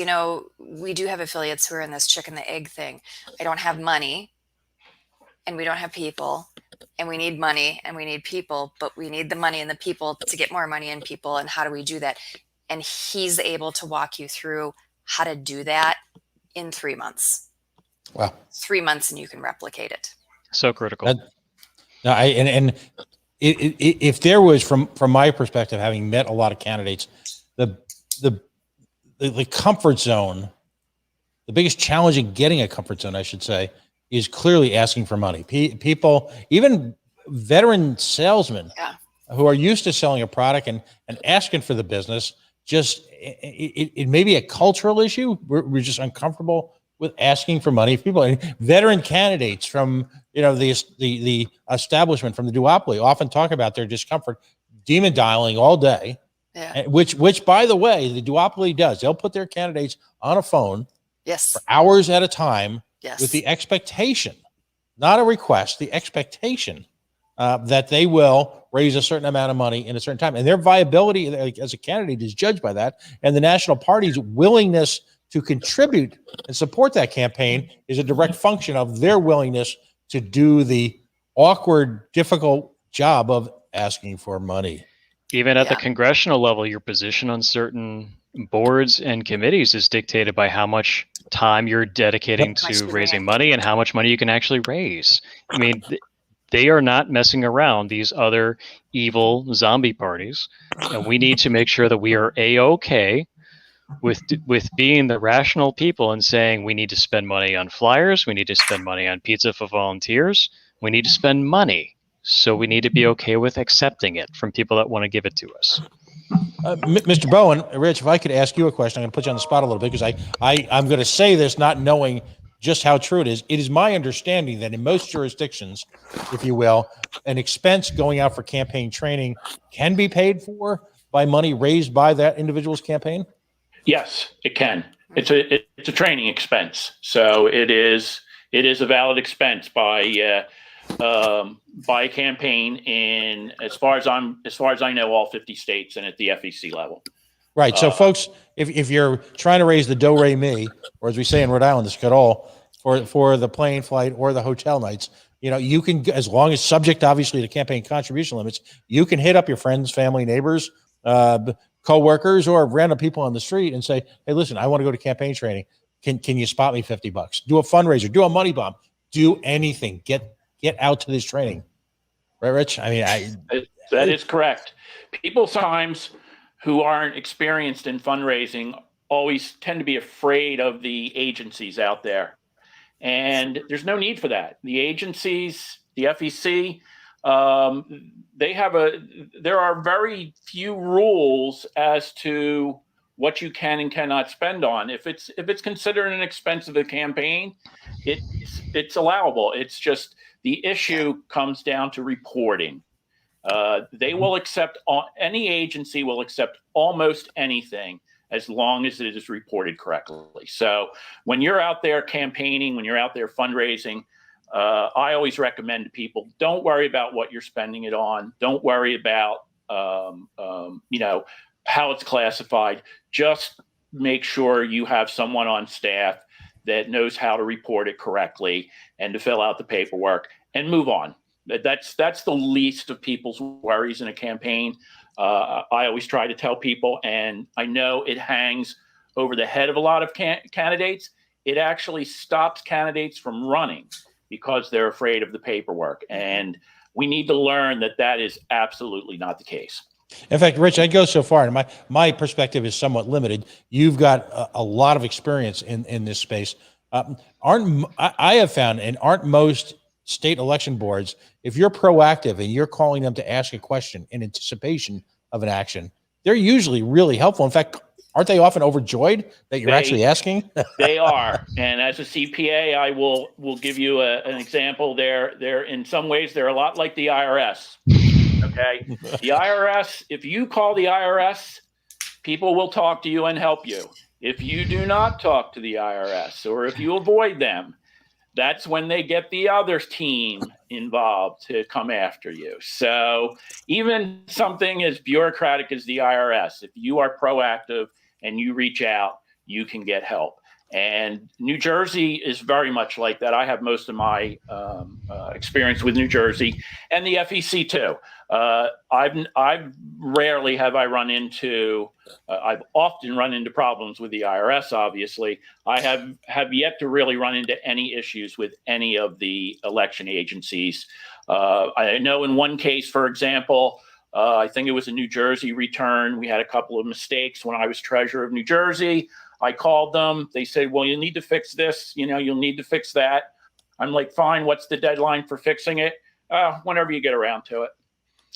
we do have affiliates who are in this chicken and the egg thing. I don't have money, and we don't have people, and we need money and we need people, but we need the money and the people to get more money and people. And how do we do that? And he's able to walk you through how to do that in 3 months. Wow. 3 months, and you can replicate it. So critical. If there was, from my perspective, having met a lot of candidates, the comfort zone, the biggest challenge in getting a comfort zone, I should say, is clearly asking for money. People, even veteran salesmen who are used to selling a product and asking for the business, just it may be a cultural issue. We're just uncomfortable with asking for money. People, veteran candidates from the establishment, from the duopoly, often talk about their discomfort demon dialing all day. Yeah. Which by the way, the duopoly does. They'll put their candidates on a phone for hours at a time with the expectation, not a request, the expectation that they will raise a certain amount of money in a certain time. And their viability as a candidate is judged by that. And the national party's willingness to contribute and support that campaign is a direct function of their willingness to do the awkward, difficult job of asking for money. Even at the congressional level, your position on certain boards and committees is dictated by how much time you're dedicating to raising money and how much money you can actually raise. I mean, they are not messing around, these other evil zombie parties. And we need to make sure that we are A-OK with being the rational people and saying we need to spend money on flyers, we need to spend money on pizza for volunteers, we need to spend money. So we need to be okay with accepting it from people that want to give it to us. Mr. Bowen, Rich, if I could ask you a question, I'm going to put you on the spot a little bit, because I'm going to say this not knowing just how true it is. It is my understanding that in most jurisdictions, if you will, an expense going out for campaign training can be paid for by money raised by that individual's campaign? Yes, it can. It's a training expense. So it is a valid expense by by a campaign in, as far as I know, all 50 states and at the FEC level. Right. So, folks, if you're trying to raise the do-re-mi, or as we say in Rhode Island, the skadol, for the plane flight or the hotel nights, you can, as long as subject, obviously, to campaign contribution limits, you can hit up your friends, family, neighbors, co-workers, or random people on the street and say, hey, listen, I want to go to campaign training. Can you spot me $50? Do a fundraiser, do a money bomb, do anything. Get out to this training. Right, Rich? I mean, that is correct. People sometimes who aren't experienced in fundraising always tend to be afraid of the agencies out there. And there's no need for that. The agencies, the FEC, there are very few rules as to what you can and cannot spend on. If it's considered an expense of a campaign, it's allowable. It's just the issue comes down to reporting. They will accept, any agency will accept almost anything as long as it is reported correctly. So when you're out there campaigning, when you're out there fundraising, I always recommend to people, don't worry about what you're spending it on. Don't worry about, how it's classified. Just make sure you have someone on staff that knows how to report it correctly and to fill out the paperwork and move on. That's the least of people's worries in a campaign. I always try to tell people, and I know it hangs over the head of a lot of candidates. It actually stops candidates from running because they're afraid of the paperwork. And we need to learn that is absolutely not the case. In fact, Rich, I'd go so far, and my perspective is somewhat limited. You've got a lot of experience in this space. I have found, and aren't most state election boards, if you're proactive and you're calling them to ask a question in anticipation of an action, they're usually really helpful. In fact, aren't they often overjoyed that you're actually asking? They are. And as a CPA, I will give you an example. They're in some ways, they're a lot like the IRS. Okay. The IRS, if you call the IRS, people will talk to you and help you. If you do not talk to the IRS, or if you avoid them, that's when they get the other team involved to come after you. So even something as bureaucratic as the IRS, if you are proactive and you reach out, you can get help. And New Jersey is very much like that. I have most of my experience with New Jersey and the FEC too. I've rarely have I run into, I've often run into problems with the IRS, obviously. I have yet to really run into any issues with any of the election agencies. I know in one case, for example, I think it was a New Jersey return. We had a couple of mistakes when I was treasurer of New Jersey. I called them. They said, well, you need to fix this. You'll need to fix that. I'm like, fine. What's the deadline for fixing it? Whenever you get around to it.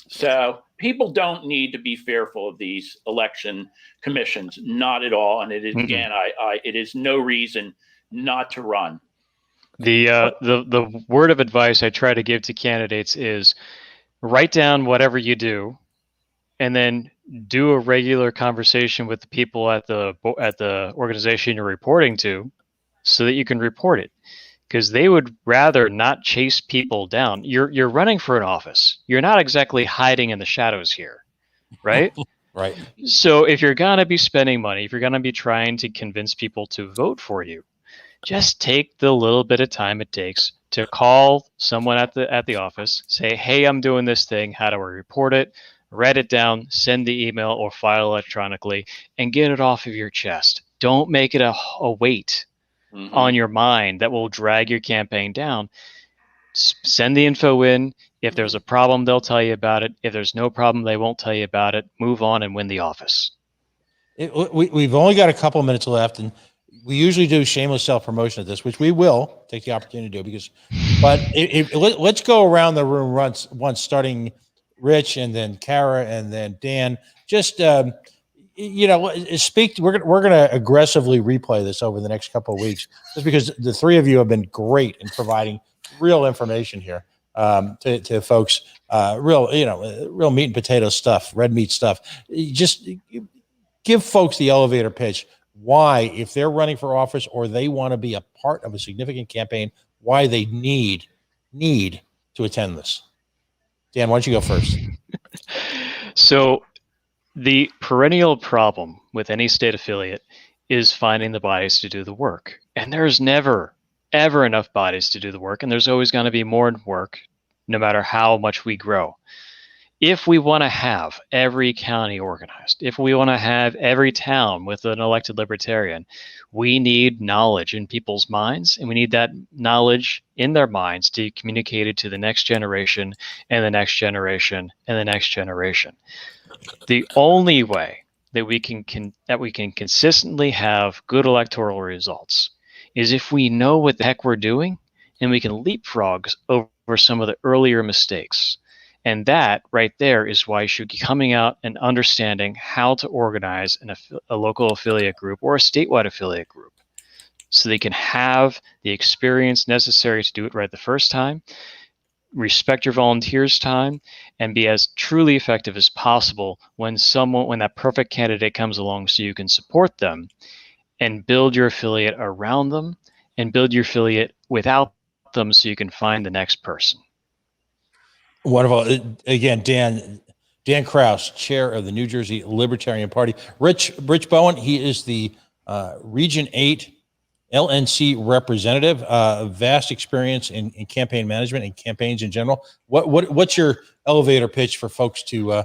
So people don't need to be fearful of these election commissions. Not at all. And it is, again, it is no reason not to run. The word of advice I try to give to candidates is write down whatever you do, and then do a regular conversation with the people at the organization you're reporting to, so that you can report it, because they would rather not chase people down. You're running for an office. You're not exactly hiding in the shadows here, right? Right. So if you're gonna be spending money, if you're gonna be trying to convince people to vote for you, just take the little bit of time it takes to call someone at the office, say, hey, I'm doing this thing. How do I report it? Write it down, send the email or file electronically, and get it off of your chest. Don't make it a weight on your mind that will drag your campaign down. Send the info in. If there's a problem, they'll tell you about it. If there's no problem, they won't tell you about it. Move on and win the office. We've only got a couple of minutes left, and we usually do shameless self-promotion at this, which we will take the opportunity to do, but let's go around the room once, starting Rich and then Kara and then Dan. Just speak. We're going to aggressively replay this over the next couple of weeks, just because the three of you have been great in providing real information here to folks. Real meat and potato stuff, red meat stuff. Just give folks the elevator pitch. Why, if they're running for office or they want to be a part of a significant campaign, why they need to attend this? Dan, why don't you go first? So the perennial problem with any state affiliate is finding the bodies to do the work. And there's never, ever enough bodies to do the work. And there's always going to be more work, no matter how much we grow. If we want to have every county organized, if we want to have every town with an elected libertarian, we need knowledge in people's minds, and we need that knowledge in their minds to be communicated to the next generation and the next generation and the next generation. The only way that we can consistently have good electoral results is if we know what the heck we're doing and we can leapfrog over some of the earlier mistakes. And that right there is why you should be coming out and understanding how to organize a local affiliate group or a statewide affiliate group, so they can have the experience necessary to do it right the first time, respect your volunteers' time, and be as truly effective as possible when that perfect candidate comes along, so you can support them and build your affiliate around them and build your affiliate without them, so you can find the next person. Wonderful. Again, Dan Kraus, chair of the New Jersey Libertarian Party. Rich Bowen, he is the Region 8 LNC representative, vast experience in campaign management and campaigns in general. What's your elevator pitch for folks to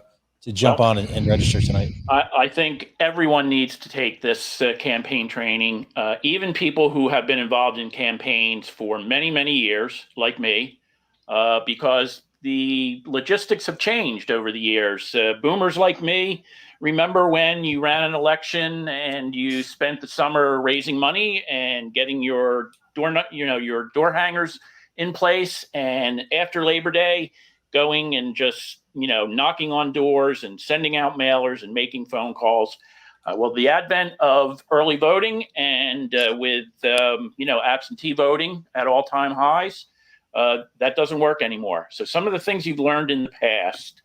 jump on and register tonight? I think everyone needs to take this campaign training, even people who have been involved in campaigns for many, many years, like me, because the logistics have changed over the years. Boomers like me remember when you ran an election and you spent the summer raising money and getting your door hangers in place, and after Labor Day, going and just knocking on doors and sending out mailers and making phone calls. Well, the advent of early voting and with absentee voting at all-time highs, that doesn't work anymore. So some of the things you've learned in the past,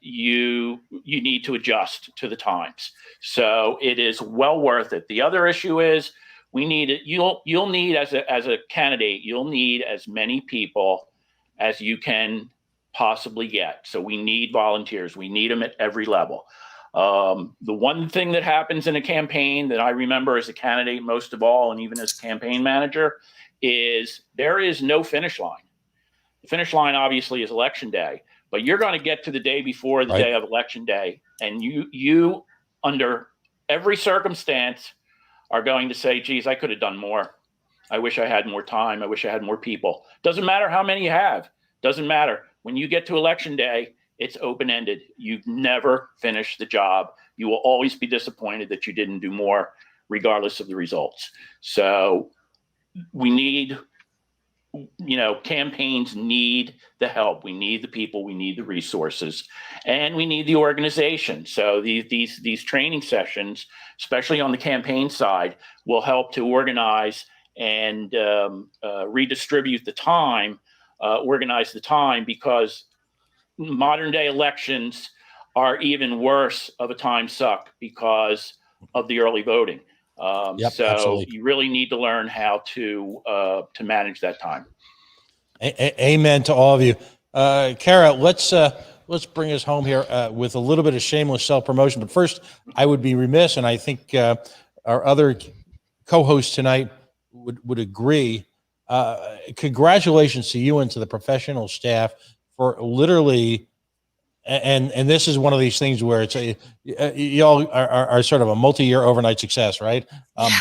you need to adjust to the times. So it is well worth it. The other issue is we need it. You'll need as a candidate, you'll need as many people as you can possibly get. So we need volunteers. We need them at every level. The one thing that happens in a campaign that I remember as a candidate most of all, and even as campaign manager, is there is no finish line. The finish line obviously is election day, but you're going to get to the day before the day of election day, and you under every circumstance are going to say, geez, I could have done more. I wish I had more time. I wish I had more people. Doesn't matter how many you have. Doesn't matter. When you get to election day, it's open-ended. You've never finished the job. You will always be disappointed that you didn't do more, regardless of the results. So we need, campaigns need the help. We need the people. We need the resources, and we need the organization. So these training sessions, especially on the campaign side, will help to organize and redistribute the time, organize the time, because modern day elections are even worse of a time suck because of the early voting. So absolutely. You really need to learn how to manage that time. Amen to all of you. Kara, let's bring us home here with a little bit of shameless self-promotion. But first, I would be remiss, and I think our other co-hosts tonight would agree. Congratulations to you and to the professional staff for literally, and this is one of these things where it's y'all are sort of a multi-year overnight success, right?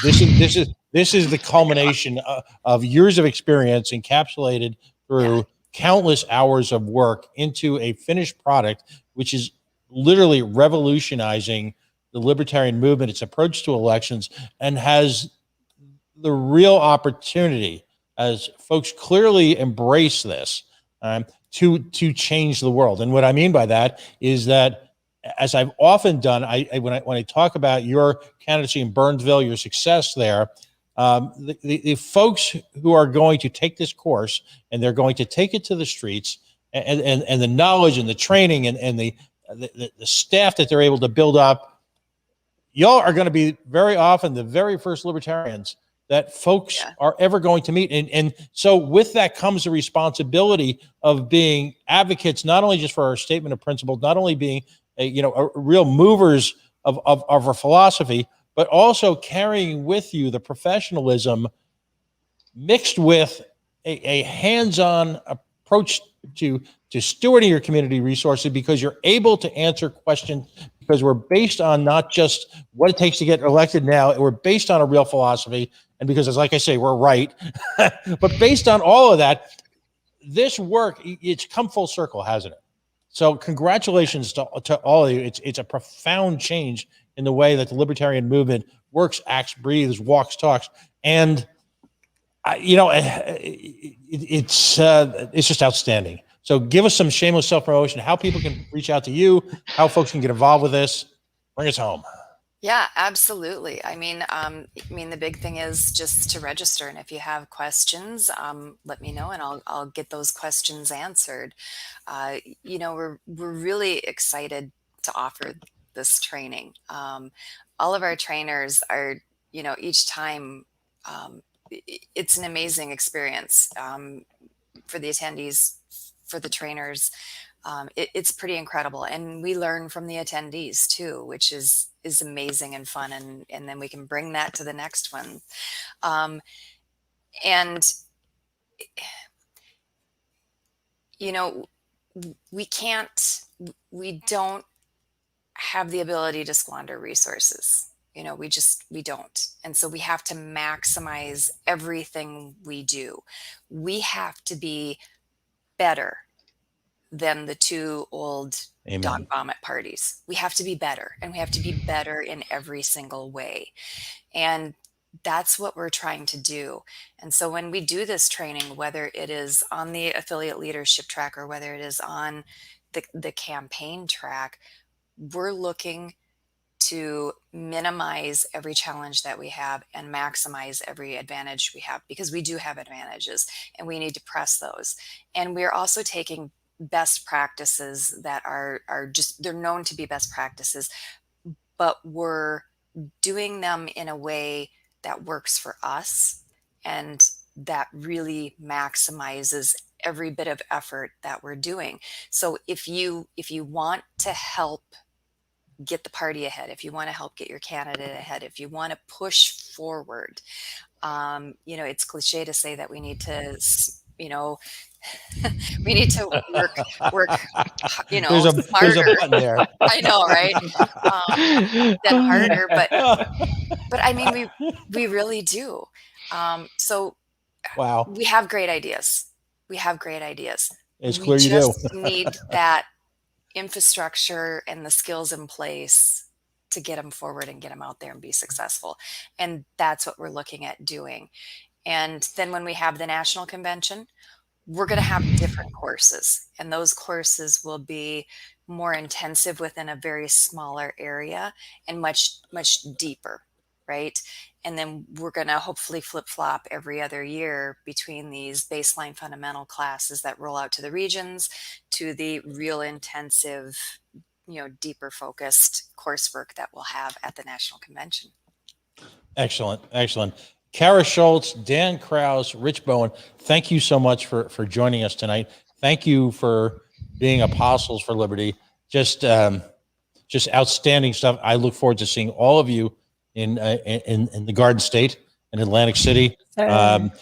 This is the culmination of years of experience encapsulated through countless hours of work into a finished product, which is literally revolutionizing the libertarian movement, its approach to elections, and has the real opportunity, as folks clearly embrace this, to change the world. And what I mean by that is that, as I've often done, when I talk about your candidacy in Burnsville, your success there, the folks who are going to take this course and they're going to take it to the streets, and the knowledge and the training and the staff that they're able to build up, y'all are going to be very often the very first libertarians that folks Yeah. are ever going to meet. And so with that comes the responsibility of being advocates, not only just for our statement of principle, not only being a real movers of our philosophy, but also carrying with you the professionalism mixed with a hands-on approach to stewarding your community resources, because you're able to answer questions, because we're based on not just what it takes to get elected now, we're based on a real philosophy, and because, as like I say, we're right. But based on all of that, this work, it's come full circle, hasn't it? So congratulations to all of you. It's a profound change in the way that the libertarian movement works, acts, breathes, walks, talks, and it's just outstanding. So give us some shameless self-promotion, how people can reach out to you, how folks can get involved with this. Bring us home. Yeah, absolutely. I mean, the big thing is just to register, and if you have questions, let me know, and I'll get those questions answered. We're really excited to offer this training. All of our trainers are, each time, it's an amazing experience for the attendees, for the trainers. It's pretty incredible, and we learn from the attendees too, which is amazing and fun, and then we can bring that to the next one. And we don't have the ability to squander resources. We don't. And so we have to maximize everything we do. We have to be better than the two old Amen. dog vomit parties. We have to be better, and we have to be better in every single way. And that's what we're trying to do. And so when we do this training, whether it is on the affiliate leadership track or whether it is on the campaign track, we're looking to minimize every challenge that we have and maximize every advantage we have, because we do have advantages and we need to press those. And we're also taking best practices that are just, they're known to be best practices, but we're doing them in a way that works for us and that really maximizes every bit of effort that we're doing. So if you want to help get the party ahead, if you want to help get your candidate ahead, if you want to push forward, it's cliche to say that we need to, we need to work, There's a button there. I know, right? Then harder, but I mean, we really do. So Wow. we have great ideas. It's clear you do. We just need that infrastructure and the skills in place to get them forward and get them out there and be successful. And that's what we're looking at doing. And then when we have the national convention, we're going to have different courses, and those courses will be more intensive within a very smaller area and much, much deeper, right? And then we're going to hopefully flip-flop every other year between these baseline fundamental classes that roll out to the regions to the real intensive, deeper focused coursework that we'll have at the national convention. Excellent. Kara Schultz, Dan Krause, Rich Bowen, thank you so much for joining us tonight. Thank you for being apostles for liberty. Just outstanding stuff. I look forward to seeing all of you in the Garden State in Atlantic City. I'm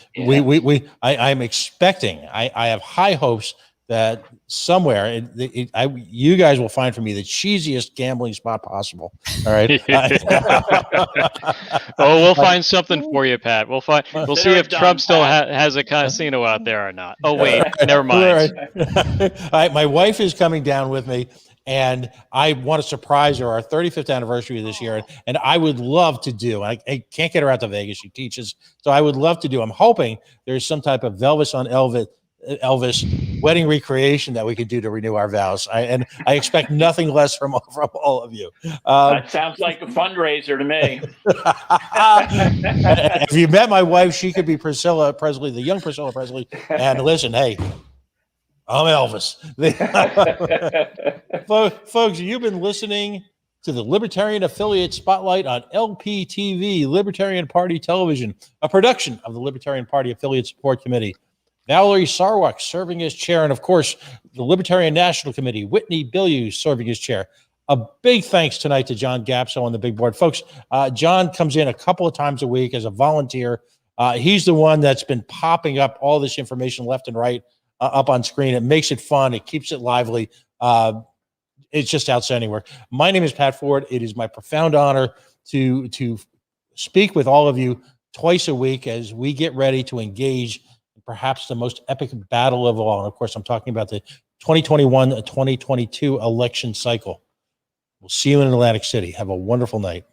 expecting. I have high hopes that somewhere you guys will find for me the cheesiest gambling spot possible. All right. We'll find something for you, Pat. We'll see if Trump still has a casino out there or not. Oh wait, never mind. All right. My wife is coming down with me, and I want to surprise her, our 35th anniversary this year. And I would love to do, I can't get her out to Vegas. She teaches. So I would love to do, I'm hoping there's some type of Elvis on Elvis wedding recreation that we could do to renew our vows. I expect nothing less from all of you. That sounds like a fundraiser to me. If you met my wife, she could be Priscilla Presley, the young Priscilla Presley. And listen, hey, I'm Elvis. Folks, you've been listening to the Libertarian Affiliate Spotlight on LPTV, Libertarian Party Television, a production of the Libertarian Party Affiliate Support Committee. Valerie Sarwak serving as chair, and of course, the Libertarian National Committee, Whitney Bilyeu serving as chair. A big thanks tonight to John Gapso on the big board. Folks, John comes in a couple of times a week as a volunteer. He's the one that's been popping up all this information left and right up on screen. It makes it fun. It keeps it lively. It's just outstanding work. My name is Pat Ford. It is my profound honor to speak with all of you twice a week as we get ready to engage in perhaps the most epic battle of all. And of course, I'm talking about the 2021-2022 election cycle. We'll see you in Atlantic City. Have a wonderful night.